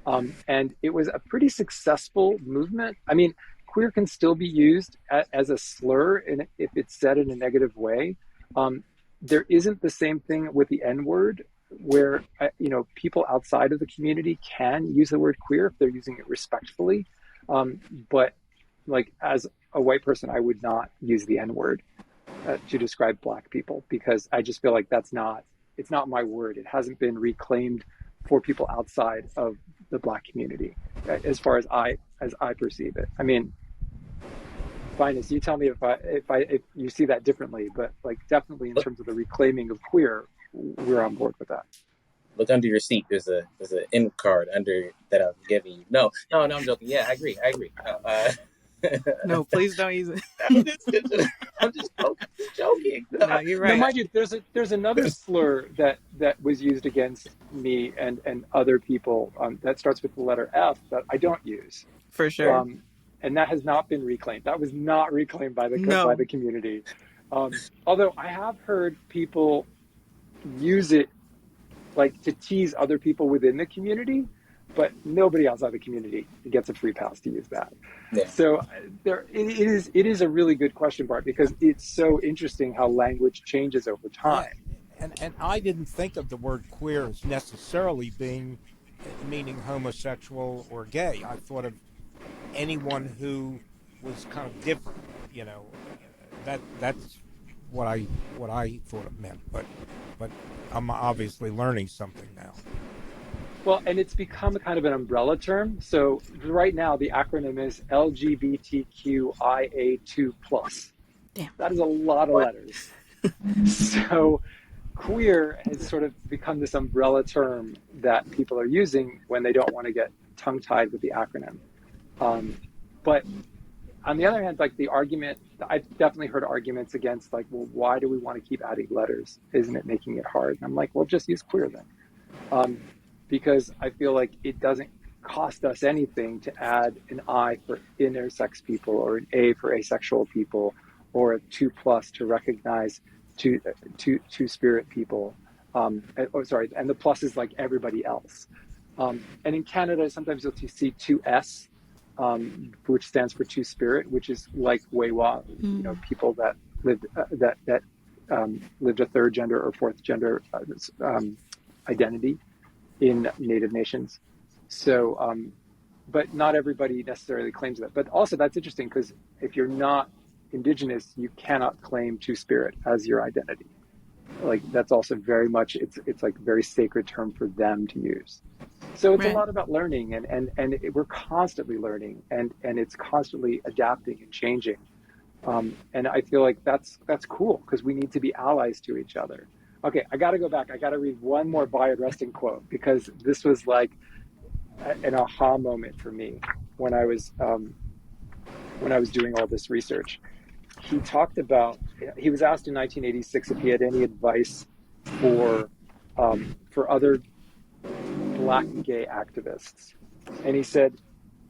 and it was a pretty successful movement. I mean, queer can still be used as a slur if it's said in a negative way. There isn't the same thing with the N-word, where people outside of the community can use the word queer if they're using it respectfully, but as a white person, I would not use the N-word to describe Black people, because I just feel like it's not my word. It hasn't been reclaimed for people outside of the Black community, as far as I perceive it. I mean, Phines, you tell me if you see that differently, but definitely in terms of the reclaiming of queer, we're on board with that. Look under your seat. There's an end card under that I'm giving you. No, I'm joking. Yeah, I agree. No, please don't use it. I'm just joking. No, you're Now, right. mind you, there's another slur that was used against me and other people that starts with the letter F that I don't use, For sure. and that has not been reclaimed. That was not reclaimed by No. the community. Although I have heard people use it like to tease other people within the community, but nobody outside the community gets a free pass to use that. Yeah. So it is a really good question, Bart, because it's so interesting how language changes over time. Yeah, and I didn't think of the word queer as necessarily meaning homosexual or gay. I thought of anyone who was kind of different. You know, that's what I thought it meant. But I'm obviously learning something now. Well, and it's become a kind of an umbrella term. So right now, the acronym is LGBTQIA2+. Damn. That is a lot of letters. So queer has sort of become this umbrella term that people are using when they don't want to get tongue-tied with the acronym. But on the other hand, like the argument, I've definitely heard arguments against like, well, why do we want to keep adding letters? Isn't it making it hard? And I'm like, well, just use queer then. Because I feel like it doesn't cost us anything to add an I for intersex people or an A for asexual people or a 2+ to recognize two spirit people. And the plus is like everybody else. And in Canada, sometimes you'll see 2S, which stands for two spirit, which is like Weiwa, people that lived lived a third gender or fourth gender identity in Native nations. So, but not everybody necessarily claims that. But also that's interesting because if you're not Indigenous, you cannot claim two-spirit as your identity. Like that's also very much, it's like a very sacred term for them to use. So it's a lot about learning and we're constantly learning and it's constantly adapting and changing. And I feel like that's cool because we need to be allies to each other. Okay, I got to go back. I got to read one more Bayard Rustin quote because this was like an aha moment for me when I was doing all this research. He talked about. He was asked in 1986 if he had any advice for other Black gay activists, and he said,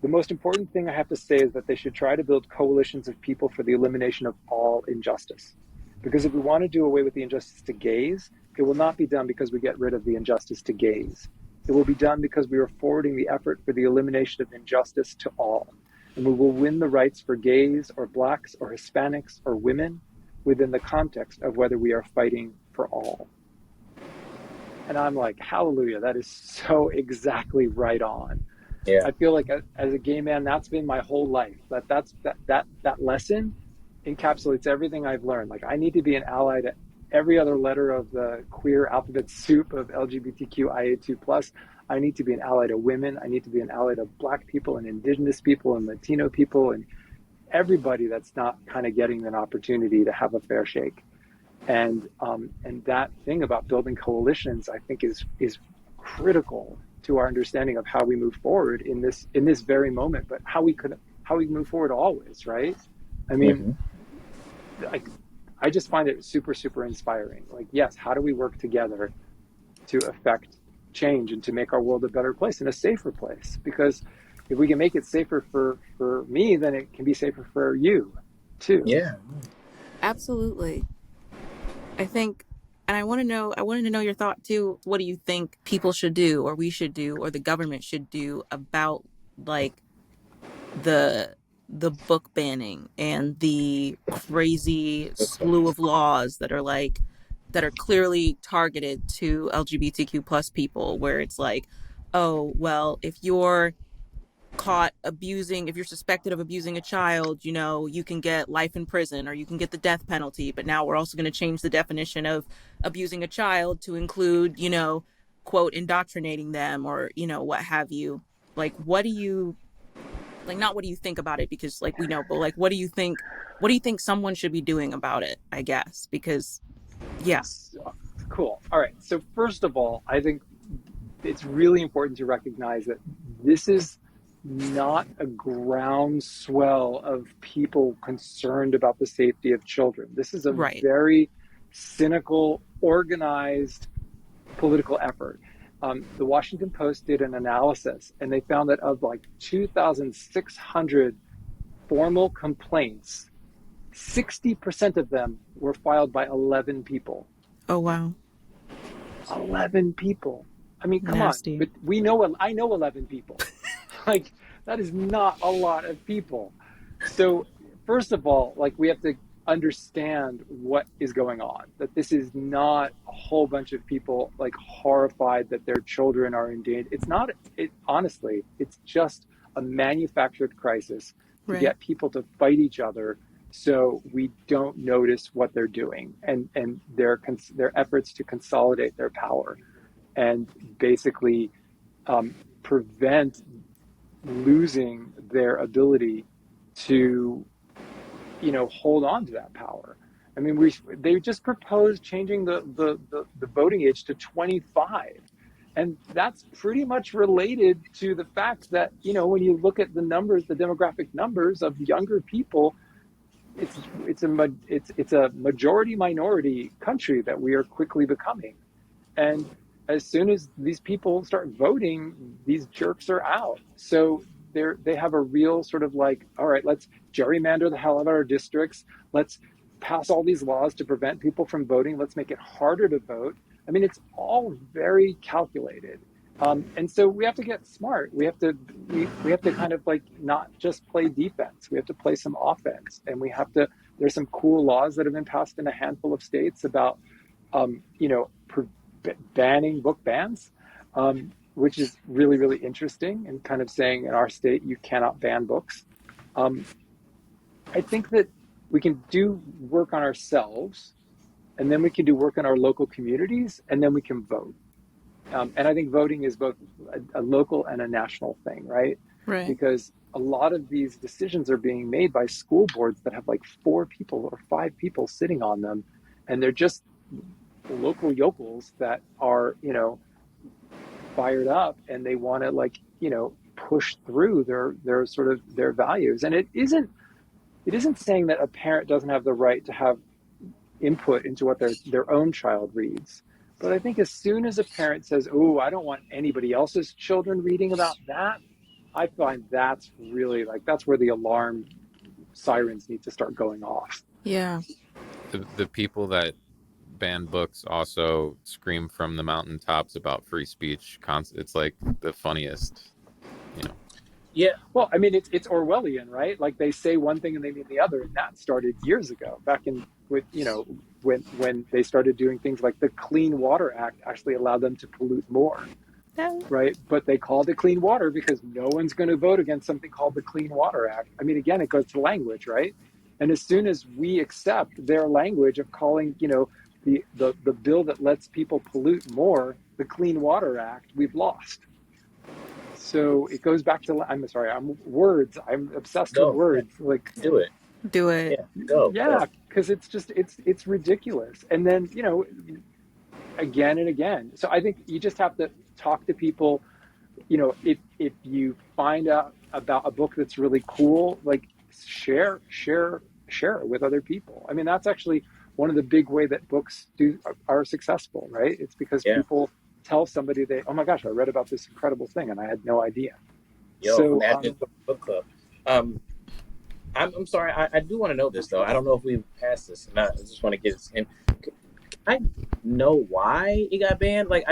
"The most important thing I have to say is that they should try to build coalitions of people for the elimination of all injustice. Because if we want to do away with the injustice to gays, it will not be done because we get rid of the injustice to gays. It will be done because we are forwarding the effort for the elimination of injustice to all. And we will win the rights for gays or Blacks or Hispanics or women within the context of whether we are fighting for all." And I'm like, hallelujah, that is so exactly right on. Yeah. I feel like as a gay man, that's been my whole life. That lesson encapsulates everything I've learned. Like I need to be an ally to every other letter of the queer alphabet soup of LGBTQIA2+. I need to be an ally to women. I need to be an ally to Black people and Indigenous people and Latino people and everybody that's not kind of getting an opportunity to have a fair shake. And that thing about building coalitions, I think, is critical to our understanding of how we move forward in this very moment, but how we move forward always, right? I mean, I just find it super, super inspiring. Like, yes, how do we work together to affect change and to make our world a better place and a safer place? Because if we can make it safer for me, then it can be safer for you too. Yeah. Absolutely. I think, and I wanted to know your thought too. What do you think people should do or we should do or the government should do about like the book banning and the crazy slew of laws that are clearly targeted to LGBTQ plus people, where it's like, oh, well, if you're suspected of abusing a child, you can get life in prison or you can get the death penalty. But now we're also going to change the definition of abusing a child to include, quote, indoctrinating them or, what have you. Like, what do you, like, not what do you think about it? Because like, we know, but like, what do you think someone should be doing about it, I guess? Because, yeah. Cool. All right. So first of all, I think it's really important to recognize that this is not a groundswell of people concerned about the safety of children. This is a Right. very cynical, organized political effort. The Washington Post did an analysis, and they found that of like 2,600 formal complaints, 60% of them were filed by 11 people. Oh, wow. 11 people. I mean, come on. Nasty. But I know 11 people. Like, that is not a lot of people. So, first of all, like, we have to understand what is going on, that this is not a whole bunch of people like horrified that their children are in danger. It's not, honestly, it's just a manufactured crisis to Right. get people to fight each other so we don't notice what they're doing, and their efforts to consolidate their power and basically prevent losing their ability to, hold on to that power. I mean, they just proposed changing the voting age to 25. And that's pretty much related to the fact that, when you look at the numbers, the demographic numbers of younger people, it's a majority minority country that we are quickly becoming. And as soon as these people start voting, these jerks are out. So they have a real sort of like, all right, let's gerrymander the hell out of our districts. Let's pass all these laws to prevent people from voting. Let's make it harder to vote. I mean, it's all very calculated. And so we have to get smart. We have to kind of like not just play defense. We have to play some offense. And there's some cool laws that have been passed in a handful of states about, banning book bans, which is really, really interesting, and kind of saying in our state, you cannot ban books. I think that we can do work on ourselves, and then we can do work in our local communities, and then we can vote. And I think voting is both a local and a national thing, right? Right. Because a lot of these decisions are being made by school boards that have like 4 people or 5 people sitting on them, and they're just local yokels that are, fired up, and they want to like, push through their sort of their values. And it isn't saying that a parent doesn't have the right to have input into what their own child reads. But I think as soon as a parent says, "Oh, I don't want anybody else's children reading about that," I find that's really that's where the alarm sirens need to start going off. Yeah. The people that ban books also scream from the mountaintops about free speech. It's like the funniest, Yeah. Well, I mean, it's Orwellian, right? Like, they say one thing and they mean the other, and that started years ago, back in when they started doing things like the Clean Water Act actually allowed them to pollute more, right? But they called it clean water because no one's going to vote against something called the Clean Water Act. I mean, again, it goes to language, right? And as soon as we accept their language of calling, the bill that lets people pollute more the Clean Water Act, we've lost. So it goes back to, I'm sorry, I'm obsessed with words. Like, do it. Do it. Yeah, go. Yeah, because it's just, it's ridiculous. And then, again and again. So I think you just have to talk to people. If you find out about a book that's really cool, like, share it with other people. I mean, that's actually one of the big way that books are successful, right? It's because people tell somebody oh my gosh, I read about this incredible thing and I had no idea. So book club. I'm sorry, I do want to know this though. I don't know if we've passed this, and I just want to get this in. Can I know why it got banned? Like,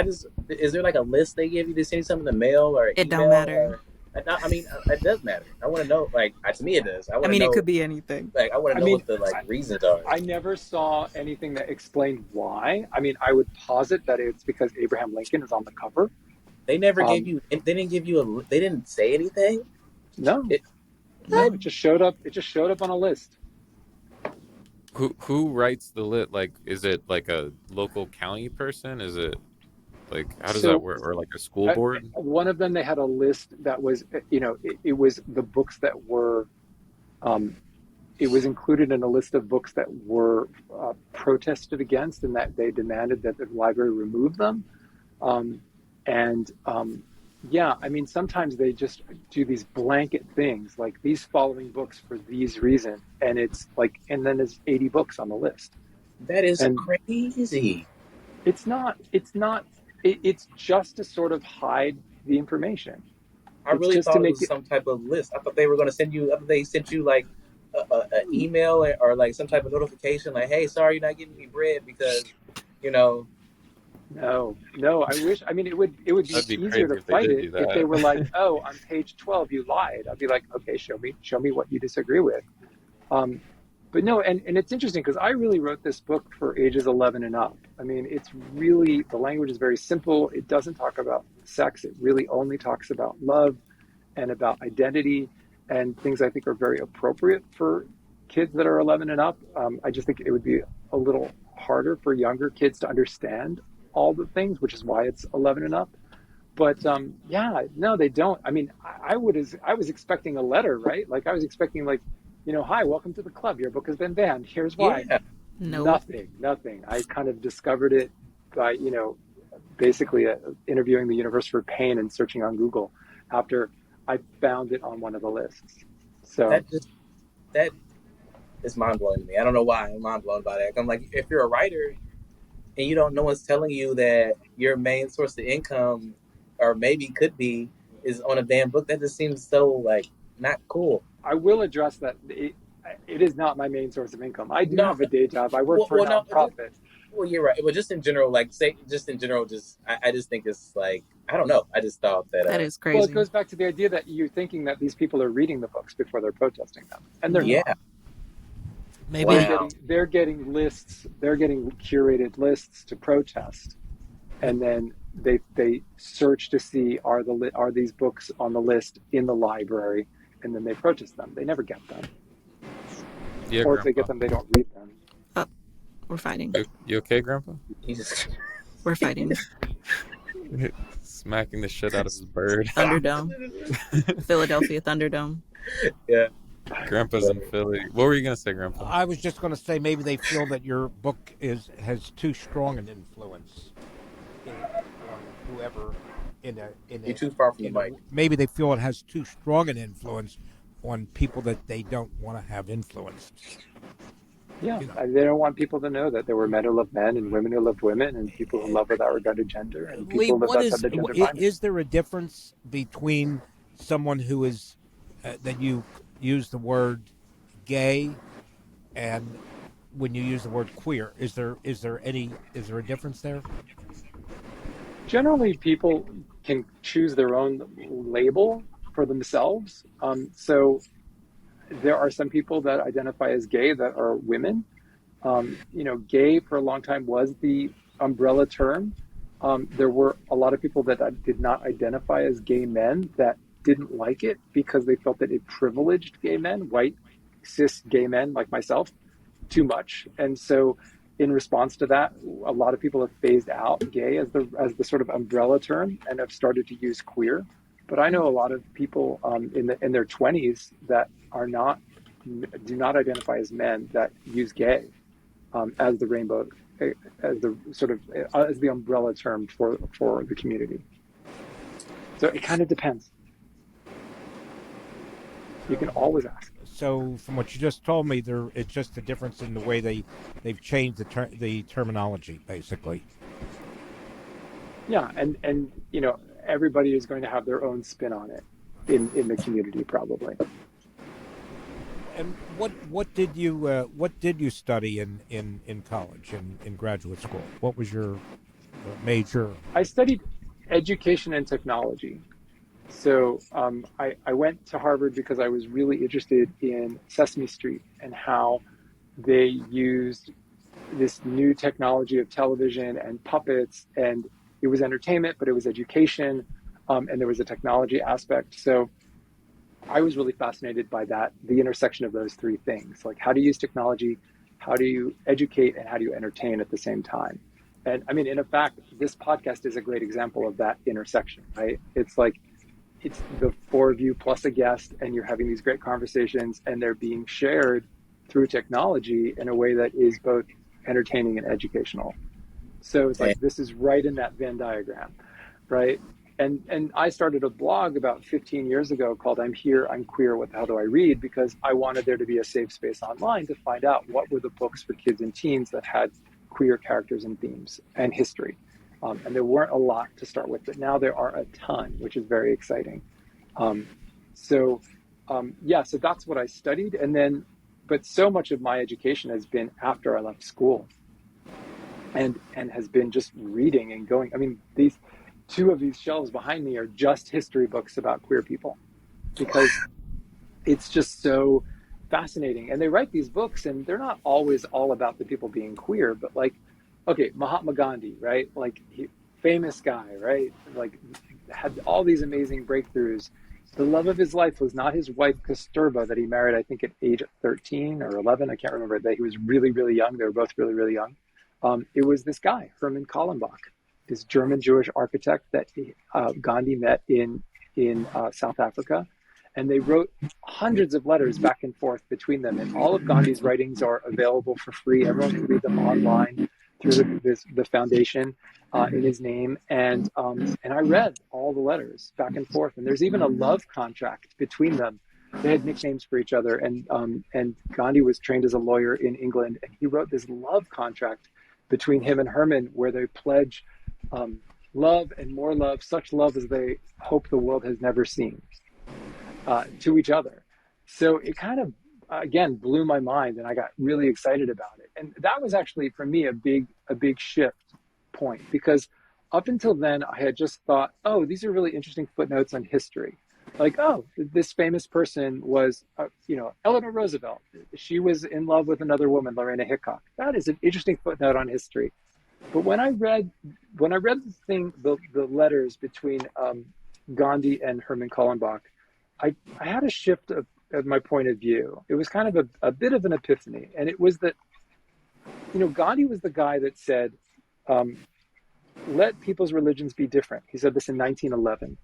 is there like a list they give you to send something in the mail or it don't matter? I mean, it does matter. I want to know. Like, to me, it does. I mean, it could be anything. Like, I want to know what the reasons are. I never saw anything that explained why. I mean, I would posit that it's because Abraham Lincoln is on the cover. They never gave you. They didn't give you They didn't say anything. No. It just showed up. It just showed up on a list. Who writes the list? Like, is it like a local county person? Is it like, how does that work? Or like a school board? One of them, they had a list that was, it was the books that were, it was included in a list of books that were protested against, and that they demanded that the library remove them. Yeah, I mean, sometimes they just do these blanket things like these following books for these reasons, and it's like, and then there's 80 books on the list, That is and crazy. it's just to sort of hide the information. I It's really just to thought it make was it. some type of list. I thought they were going to send you. I thought they sent you like a email or like some type of notification, like, "Hey, sorry, you're not getting me bread because, you know." No, no, I wish. I mean, it would be That'd be easier crazy to if they fight did it do if they that. were like, oh, on page 12 you lied. I'd be like, okay, show me what you disagree with. Um, but no, and it's interesting because I really wrote this book for ages 11 and up. I mean, it's really, the language is very simple. It doesn't talk about sex. It really only talks about love and about identity and things I think are very appropriate for kids that are 11 and up. I just think it would be a little harder for younger kids to understand all the things, which is why it's 11 and up. But yeah, no, they don't. I mean, I was expecting a letter, right? Like I was expecting like, hi, welcome to the club. Your book has been banned. Here's why. Yeah, Nope. Nothing. I kind of discovered it by, basically interviewing the universe for pain and searching on Google after I found it on one of the lists. So that just that is mind blowing to me. I don't know why I'm mind blown by that. I'm like, if you're a writer and you don't, no one's telling you that your main source of income, or maybe could be, is on a damn book. That just seems so like not cool. I will address that it is not my main source of income. I do No, have a day job. I work for a no, nonprofit. well, you're right. Well, just in general, like say, just in general, just I just think it's like I don't know. I just thought that That is Well, it crazy. goes back to the idea that you're thinking that these people are reading the books before they're protesting them, and they're yeah, not. Maybe wow, They're getting lists. They're getting curated lists to protest, and then they search to see are these books on the list in the library, and then they protest them. They never get them, Yeah, or if they Grandpa. get them, they don't read them. Oh, we're fighting. You okay, Grandpa? he just We're fighting. Smacking the shit out of his bird. Thunderdome. Philadelphia Thunderdome. yeah. Grandpa's in Philly. What were you gonna say, Grandpa? I was just going to say maybe they feel that your book has too strong an influence on whoever You're too far from the mic. maybe they feel it has too strong an influence on people that they don't want to have influenced. Yeah, You know. they don't want people to know that there were men who loved men and women who loved women and people who love without regard to gender and Lee, people that what that's how is the gender binary. is there a difference between someone who is that you use the word gay and when you use the word queer? Is there a difference there? Generally, people can choose their own label for themselves. So there are some people that identify as gay that are women. Gay for a long time was the umbrella term. There were a lot of people that did not identify as gay men that didn't like it because they felt that it privileged gay men, white, cis gay men like myself, too much. And so, in response to that, a lot of people have phased out gay as the sort of umbrella term and have started to use queer. But I know a lot of people in their 20s that do not identify as men that use gay as the rainbow, as the sort of as the umbrella term for the community. So it kind of depends. You can always ask. So, from what you just told me, it's just a difference in the way they've changed the terminology, basically. Yeah, and everybody is going to have their own spin on it in the community probably. And what did you study in college in graduate school? What was your major? I studied education and technology. So I went to Harvard because I was really interested in Sesame Street and how they used this new technology of television and puppets, and it was entertainment, but it was education, and there was a technology aspect. So I was really fascinated by that, the intersection of those three things. Like, how do you use technology, how do you educate, and how do you entertain at the same time? And I mean, in fact, this podcast is a great example of that intersection, right? It's like, it's the four of you plus a guest, and you're having these great conversations, and they're being shared through technology in a way that is both entertaining and educational. So it's like, this is right in that Venn diagram, right? And I started a blog about 15 years ago called "I'm Here, I'm Queer. What the hell do I read?" Because I wanted there to be a safe space online to find out what were the books for kids and teens that had queer characters and themes and history. And there weren't a lot to start with, but now there are a ton, which is very exciting. Um, so so that's what I studied, and then, but so much of my education has been after I left school, and has been just reading and going. I mean, these two of these shelves behind me are just history books about queer people, because it's just so fascinating. And they write these books, and they're not always all about the people being queer, but like, okay, Mahatma Gandhi, right? Like, famous guy, right? Like, had all these amazing breakthroughs. The love of his life was not his wife Kasturba that he married, I think, at age 13 or 11. I can't remember. That he was really, really young. They were both really, really young. It was this guy, Herman Kallenbach, this German Jewish architect that Gandhi met in South Africa, and they wrote hundreds of letters back and forth between them. And all of Gandhi's writings are available for free. Everyone can read them online through the foundation in his name. And I read all the letters back and forth. And there's even a love contract between them. They had nicknames for each other. And Gandhi was trained as a lawyer in England, and he wrote this love contract between him and Herman, where they pledge love and more love, such love as they hope the world has never seen, to each other. So it kind of, again, blew my mind, and I got really excited about it. And that was actually, for me, a big shift point, because up until then, I had just thought, oh, these are really interesting footnotes on history. Like, oh, this famous person was, Eleanor Roosevelt. She was in love with another woman, Lorena Hickok. That is an interesting footnote on history. But when I read the letters between Gandhi and Herman Kallenbach, I had a shift of my point of view. It was kind of a bit of an epiphany. And it was that, Gandhi was the guy that said, let people's religions be different. He said this in 1911.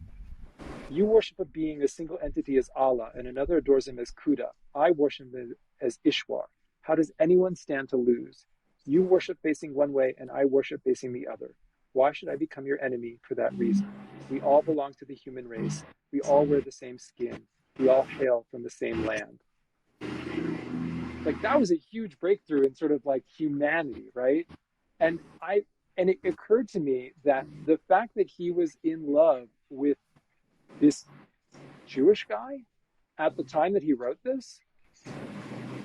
You worship a being, a single entity as Allah, and another adores him as Khuda. I worship him as Ishwar. How does anyone stand to lose? You worship facing one way, and I worship facing the other. Why should I become your enemy for that reason? We all belong to the human race. We all wear the same skin. We all hail from the same land. Like, that was a huge breakthrough in sort of like humanity, right? And it occurred to me that the fact that he was in love with this Jewish guy at the time that he wrote this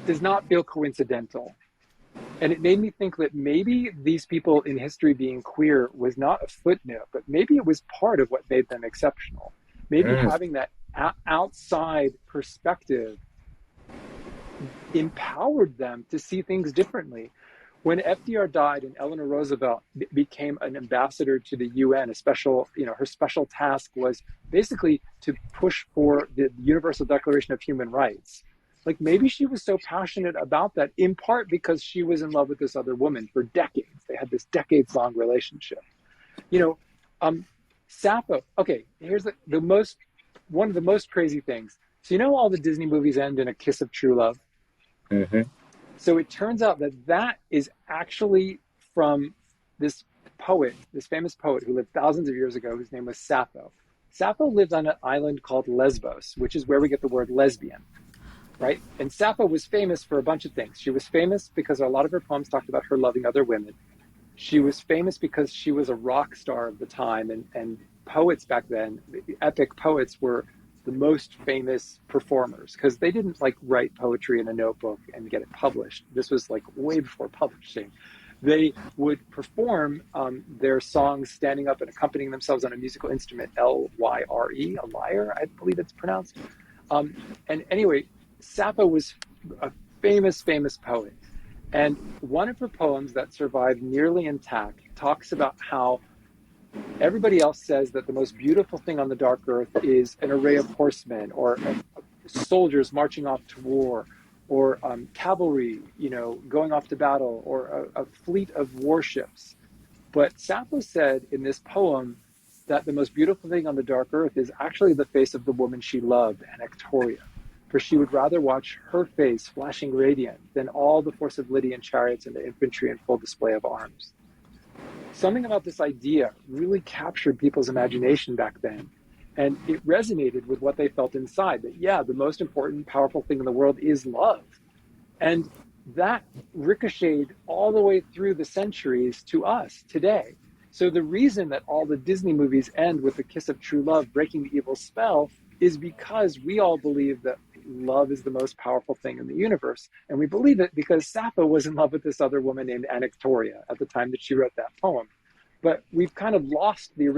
does not feel coincidental. And it made me think that maybe these people in history being queer was not a footnote, but maybe it was part of what made them exceptional. Maybe having that outside perspective empowered them to see things differently. When FDR died and Eleanor Roosevelt became an ambassador to the UN, her special task was basically to push for the Universal Declaration of Human Rights. Like, maybe she was so passionate about that, in part because she was in love with this other woman for decades. They had this decades-long relationship. Sappho. Okay, here's one of the most crazy things. So all the Disney movies end in a kiss of true love? Mm-hmm. So it turns out that is actually from this famous poet who lived thousands of years ago, whose name was Sappho. Sappho lived on an island called Lesbos, which is where we get the word lesbian, right? And Sappho was famous for a bunch of things. She was famous because a lot of her poems talked about her loving other women. She was famous because she was a rock star of the time, and poets back then, epic poets, were the most famous performers, because they didn't write poetry in a notebook and get it published. This was way before publishing. They would perform their songs standing up and accompanying themselves on a musical instrument, L-Y-R-E, a lyre, I believe it's pronounced. And anyway, Sappho was a famous poet. And one of her poems that survived nearly intact talks about how everybody else says that the most beautiful thing on the dark earth is an array of horsemen, or soldiers marching off to war, or cavalry, going off to battle, or a fleet of warships. But Sappho said in this poem that the most beautiful thing on the dark earth is actually the face of the woman she loved, Anactoria, for she would rather watch her face flashing radiant than all the force of Lydian chariots and the infantry in full display of arms. something about this idea really captured people's imagination back then. And it resonated with what they felt inside, that, yeah, the most important, powerful thing in the world is love. And that ricocheted all the way through the centuries to us today. So the reason that all the Disney movies end with the kiss of true love breaking the evil spell is because we all believe that love is the most powerful thing in the universe. And we believe it because Sappho was in love with this other woman named Anactoria at the time that she wrote that poem. But we've kind of lost the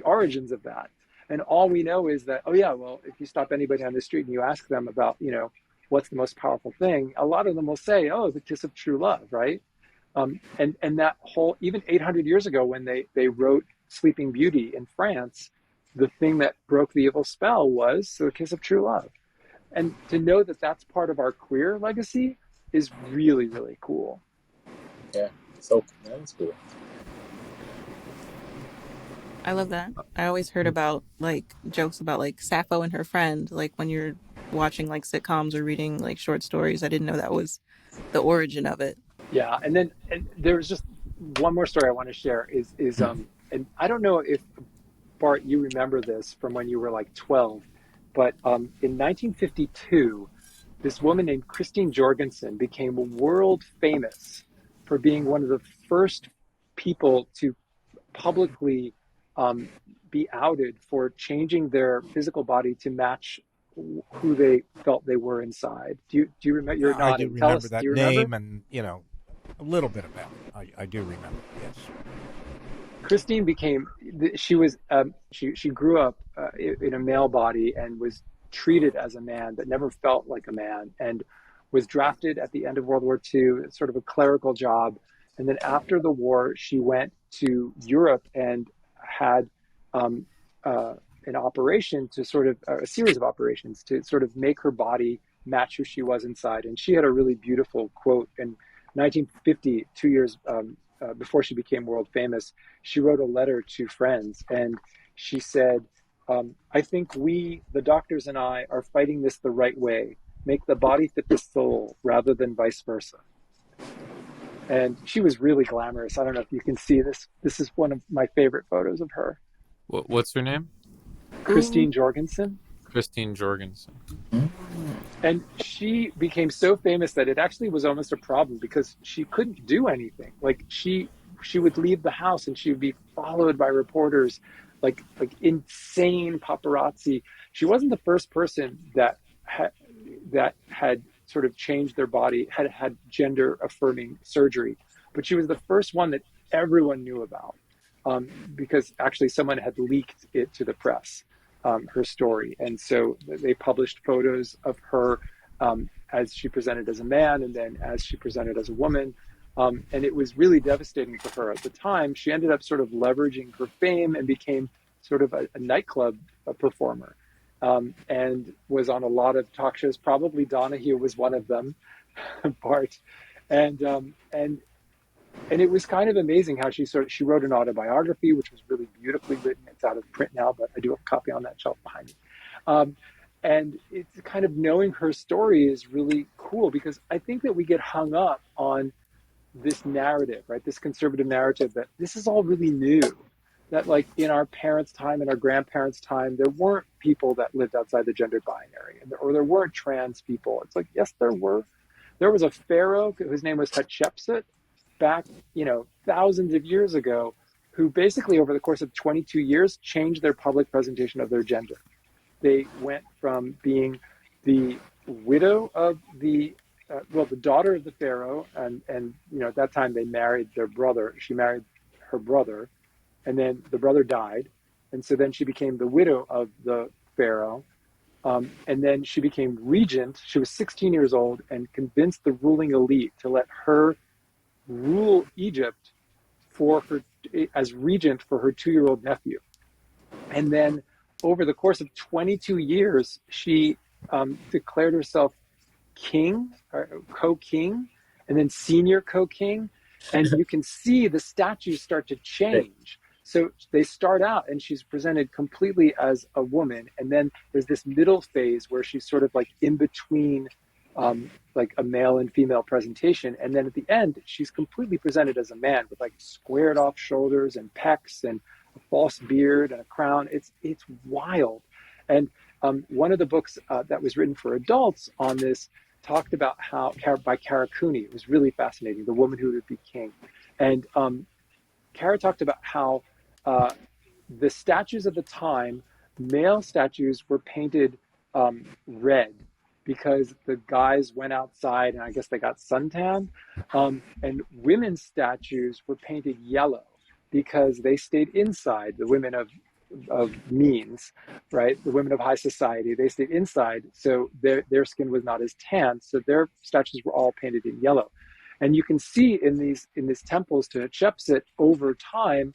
origins of that. And all we know is that, oh yeah, well, if you stop anybody on the street and you ask them about, what's the most powerful thing, a lot of them will say, oh, the kiss of true love, right? And that whole, even 800 years ago when they wrote Sleeping Beauty in France, the thing that broke the evil spell was the kiss of true love. And to know that that's part of our queer legacy is really, really cool. Yeah, so that's cool. I love that. I always heard about like jokes about like Sappho and her friend, like when you're watching like sitcoms or reading like short stories. I didn't know that was the origin of it. Yeah, and there was just one more story I want to share is and I don't know if Bart, you remember this from when you were like 12, but in 1952, this woman named Christine Jorgensen became world famous for being one of the first people to publicly be outed for changing their physical body to match who they felt they were inside. Do you remember? You're I do nodding. Tell remember us. that Do you remember? name, and a little bit about it. I do remember. Yes. Christine became. She was. She grew up in a male body and was treated as a man, but never felt like a man, and was drafted at the end of World War II, sort of a clerical job. And then after the war, she went to Europe and had an operation to sort of a series of operations to sort of make her body match who she was inside. And she had a really beautiful quote in 1950, 2 years before she became world famous. She wrote a letter to friends, and she said, I think we, the doctors and I, are fighting this the right way. Make the body fit the soul rather than vice versa. And she was really glamorous. I don't know if you can see this. This is one of my favorite photos of her. What's her name? Christine Jorgensen. Christine Jorgensen. And she became so famous that it actually was almost a problem because she couldn't do anything. Like she would leave the house and she would be followed by reporters, like insane paparazzi. She wasn't the first person that had sort of changed their body, had gender affirming surgery, but she was the first one that everyone knew about because actually someone had leaked it to the press, her story. And so they published photos of her as she presented as a man and then as she presented as a woman. And it was really devastating for her at the time. She ended up sort of leveraging her fame and became sort of a nightclub performer. And was on a lot of talk shows. Probably Donahue was one of them, Bart, and it was kind of amazing how she wrote an autobiography, which was really beautifully written. It's out of print now, but I do have a copy on that shelf behind me. And it's kind of knowing her story is really cool because I think that we get hung up on this narrative, right? This conservative narrative that this is all really new. That like in our parents' time and our grandparents' time, there weren't people that lived outside the gender binary, or there weren't trans people. It's like, yes, there were. There was a pharaoh whose name was Hatshepsut back, thousands of years ago, who basically over the course of 22 years changed their public presentation of their gender. They went from being the widow of the daughter of the pharaoh, and at that time they married their brother. She married her brother. And then the brother died. And so then she became the widow of the pharaoh. And then she became regent. She was 16 years old and convinced the ruling elite to let her rule Egypt as regent for her 2-year-old nephew. And then over the course of 22 years, she declared herself king, or co-king, and then senior co-king. And you can see the statues start to change. So they start out and she's presented completely as a woman. And then there's this middle phase where she's sort of like in between like a male and female presentation, and then at the end she's completely presented as a man with like squared off shoulders and pecs and a false beard and a crown. It's wild. And one of the books that was written for adults on this talked about how by Kara Cooney. It was really fascinating. The woman who would be king, and Kara talked about how the statues of the time, male statues were painted red because the guys went outside and I guess they got suntan. And women's statues were painted yellow because they stayed inside. The women of means, right? The women of high society, they stayed inside, so their skin was not as tan. So their statues were all painted in yellow. And you can see in these temples to Hatshepsut over time,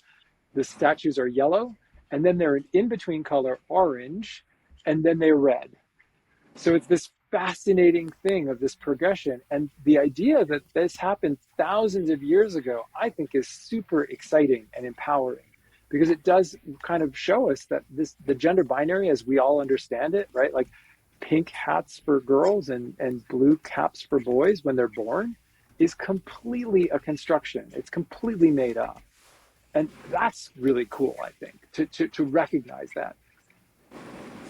the statues are yellow, and then they're an in-between color, orange, and then they're red. So it's this fascinating thing of this progression. And the idea that this happened thousands of years ago, I think is super exciting and empowering, because it does kind of show us that the gender binary as we all understand it, right? Like pink hats for girls and blue caps for boys when they're born is completely a construction. It's completely made up. And that's really cool, I think, to recognize that.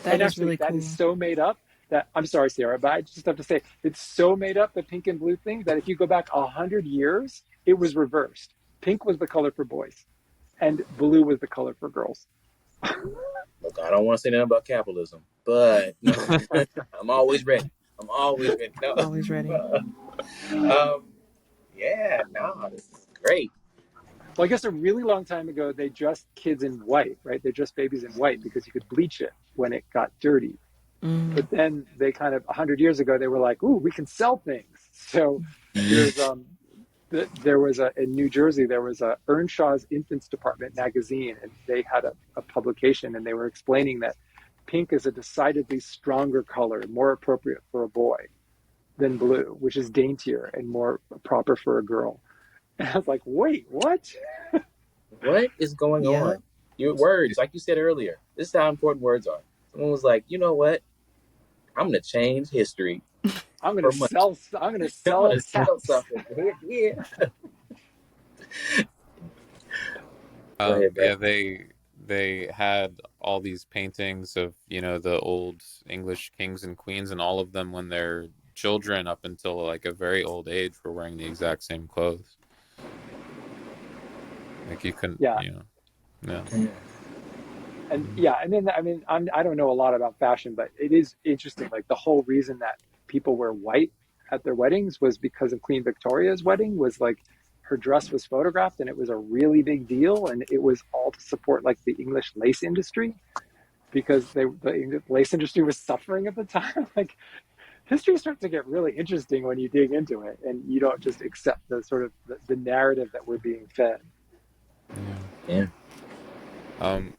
That is really cool. That is so made up that, I'm sorry, Sarah, but I just have to say, it's so made up, the pink and blue thing, that if you go back 100 years, it was reversed. Pink was the color for boys, and blue was the color for girls. Look, I don't want to say nothing about capitalism, but I'm always ready. I'm always ready. No. Always ready. Yeah, no, this is great. Well, I guess a really long time ago, they dressed kids in white, right? They dressed babies in white because you could bleach it when it got dirty. But then they kind of, 100 years ago, they were like, ooh, we can sell things. So there was in New Jersey, there was a Earnshaw's Infants Department magazine, and they had a publication, and they were explaining that pink is a decidedly stronger color, more appropriate for a boy than blue, which is daintier and more proper for a girl. And I was like, wait, what? What is going on? Your words, like you said earlier, this is how important words are. Someone was like, you know what? I'm going to change history. I'm going to sell something. Yeah. Yeah, they had all these paintings of, the old English kings and queens, and all of them, when they're children up until like a very old age, were wearing the exact same clothes. Like you couldn't, yeah. And then I don't know a lot about fashion, but it is interesting. Like the whole reason that people wear white at their weddings was because of Queen Victoria's wedding. Was like her dress was photographed, and it was a really big deal, and it was all to support like the English lace industry, because the lace industry was suffering at the time. Like history starts to get really interesting when you dig into it, and you don't just accept the sort of the narrative that we're being fed. Yeah.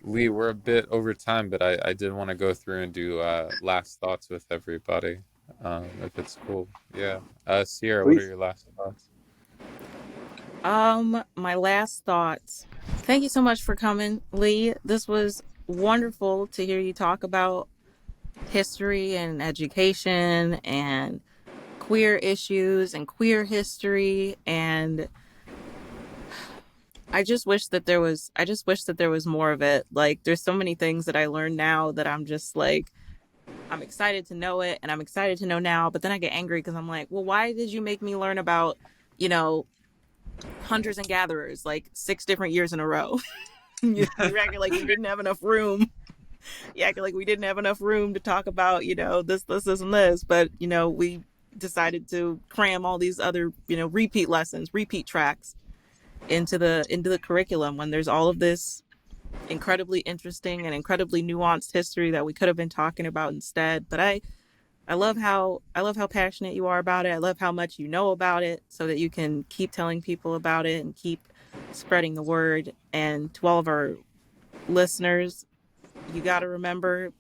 Lee, we're a bit over time, but I did want to go through and do last thoughts with everybody, if it's cool. Yeah. Sierra, Please. What are your last thoughts? My last thoughts. Thank you so much for coming, Lee. This was wonderful to hear you talk about history and education and queer issues and queer history, and I just wish that there was more of it. Like there's so many things that I learned now that I'm just like, I'm excited to know it, and I'm excited to know now, but then I get angry because I'm like, well, why did you make me learn about, hunters and gatherers like 6 different years in a row? You acting like we didn't have enough room. You acting like we didn't have enough room to talk about, this, and this. But, we decided to cram all these other, repeat lessons, repeat tracks into the curriculum, when there's all of this incredibly interesting and incredibly nuanced history that we could have been talking about instead. But I love how passionate you are about it. I love how much you know about it, so that you can keep telling people about it and keep spreading the word. And to all of our listeners, you got to remember,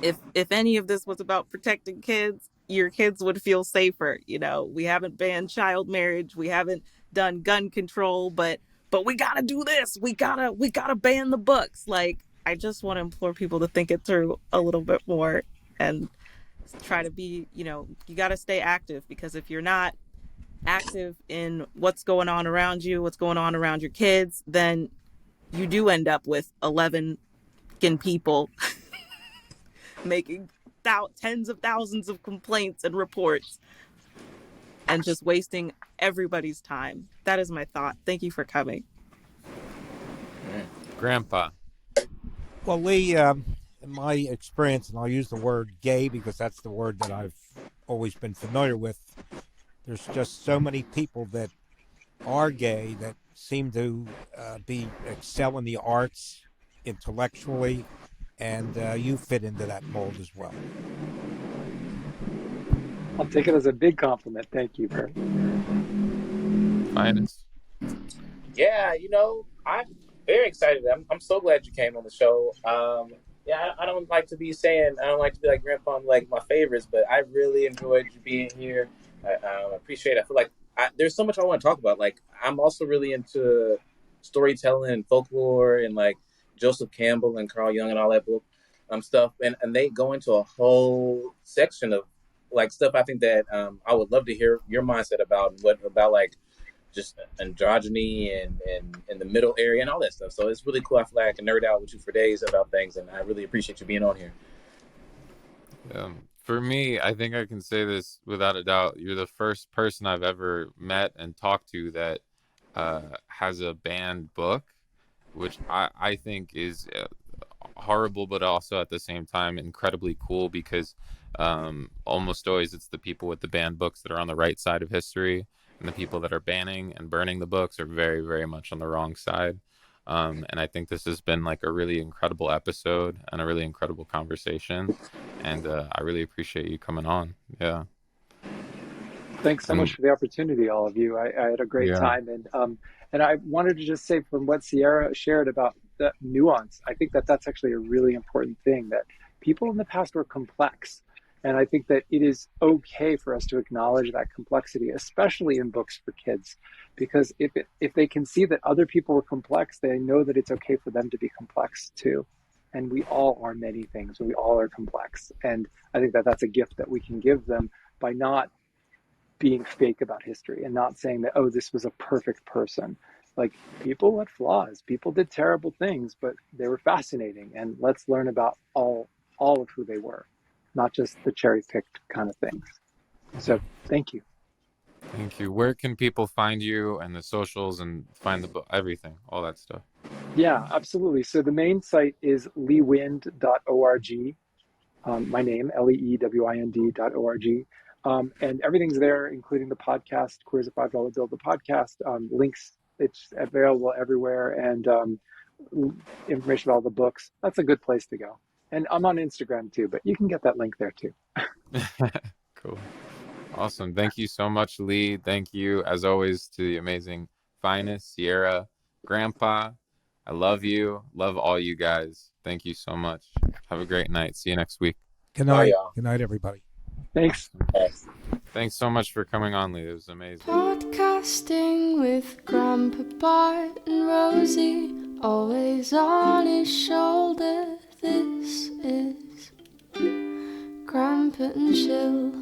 if any of this was about protecting kids, your kids would feel safer. We haven't banned child marriage, we haven't done gun control, but we gotta do this. We gotta ban the books. Like, I just want to implore people to think it through a little bit more, and try to be, you got to stay active, because if you're not active in what's going on around you, what's going on around your kids, then you do end up with 11 people making tens of thousands of complaints and reports and just wasting everybody's time. That is my thought. Thank you for coming. Grandpa. Well, Lee, in my experience, and I'll use the word gay because that's the word that I've always been familiar with, there's just so many people that are gay that seem to excel in the arts intellectually, and you fit into that mold as well. I'll take it as a big compliment. Thank you, Bert. Phines. Yeah, I'm very excited. I'm so glad you came on the show. I don't like to be like Grandpa, like my favorites, but I really enjoyed you being here. I appreciate it. I feel like there's so much I want to talk about. Like, I'm also really into storytelling and folklore and like Joseph Campbell and Carl Jung and all that book stuff. And they go into a whole section of like stuff I think that I would love to hear your mindset about, like just androgyny and the middle area and all that stuff. So it's really cool. I feel like I can nerd out with you for days about things, and I really appreciate you being on here. For me, I think I can say this without a doubt. You're the first person I've ever met and talked to that has a banned book, which I think is horrible, but also at the same time incredibly cool, because almost always it's the people with the banned books that are on the right side of history, and the people that are banning and burning the books are very, very much on the wrong side. And I think this has been like a really incredible episode and a really incredible conversation. And I really appreciate you coming on. Yeah. Thanks so much for the opportunity, all of you. I had a great time. And I wanted to just say, from what Sierra shared about the nuance, I think that that's actually a really important thing, that people in the past were complex. And I think that it is okay for us to acknowledge that complexity, especially in books for kids, because if they can see that other people were complex, they know that it's okay for them to be complex too. And we all are many things. We all are complex. And I think that that's a gift that we can give them by not being fake about history and not saying that, oh, this was a perfect person. Like, people had flaws. People did terrible things, but they were fascinating. And let's learn about all of who they were, not just the cherry-picked kind of things. So thank you. Thank you. Where can people find you and the socials and find the book, everything, all that stuff? Yeah, absolutely. So the main site is leewind.org. My name, leewind.org. And everything's there, including the podcast, Queers at $5 Bill, the podcast. Links, it's available everywhere. And information about all the books. That's a good place to go. And I'm on Instagram too, but you can get that link there too. Cool. Awesome. Thank you so much, Lee. Thank you, as always, to the amazing Phines, Sierra, Grandpa. I love you. Love all you guys. Thank you so much. Have a great night. See you next week. Good night. Bye, y'all. Good night, everybody. Thanks. Thanks so much for coming on, Lee. It was amazing. Podcasting with Grandpa Bart and Rosie, always on his shoulder. This is Grandpa and Chill.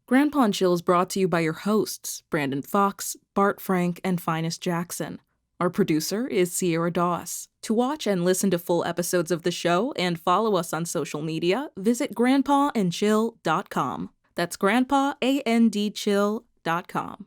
Grandpa and Chill is brought to you by your hosts, Brandon Fox, Bart Frank, and Phines Jackson. Our producer is Sierra Doss. To watch and listen to full episodes of the show and follow us on social media, visit grandpaandchill.com. That's grandpaandchill.com.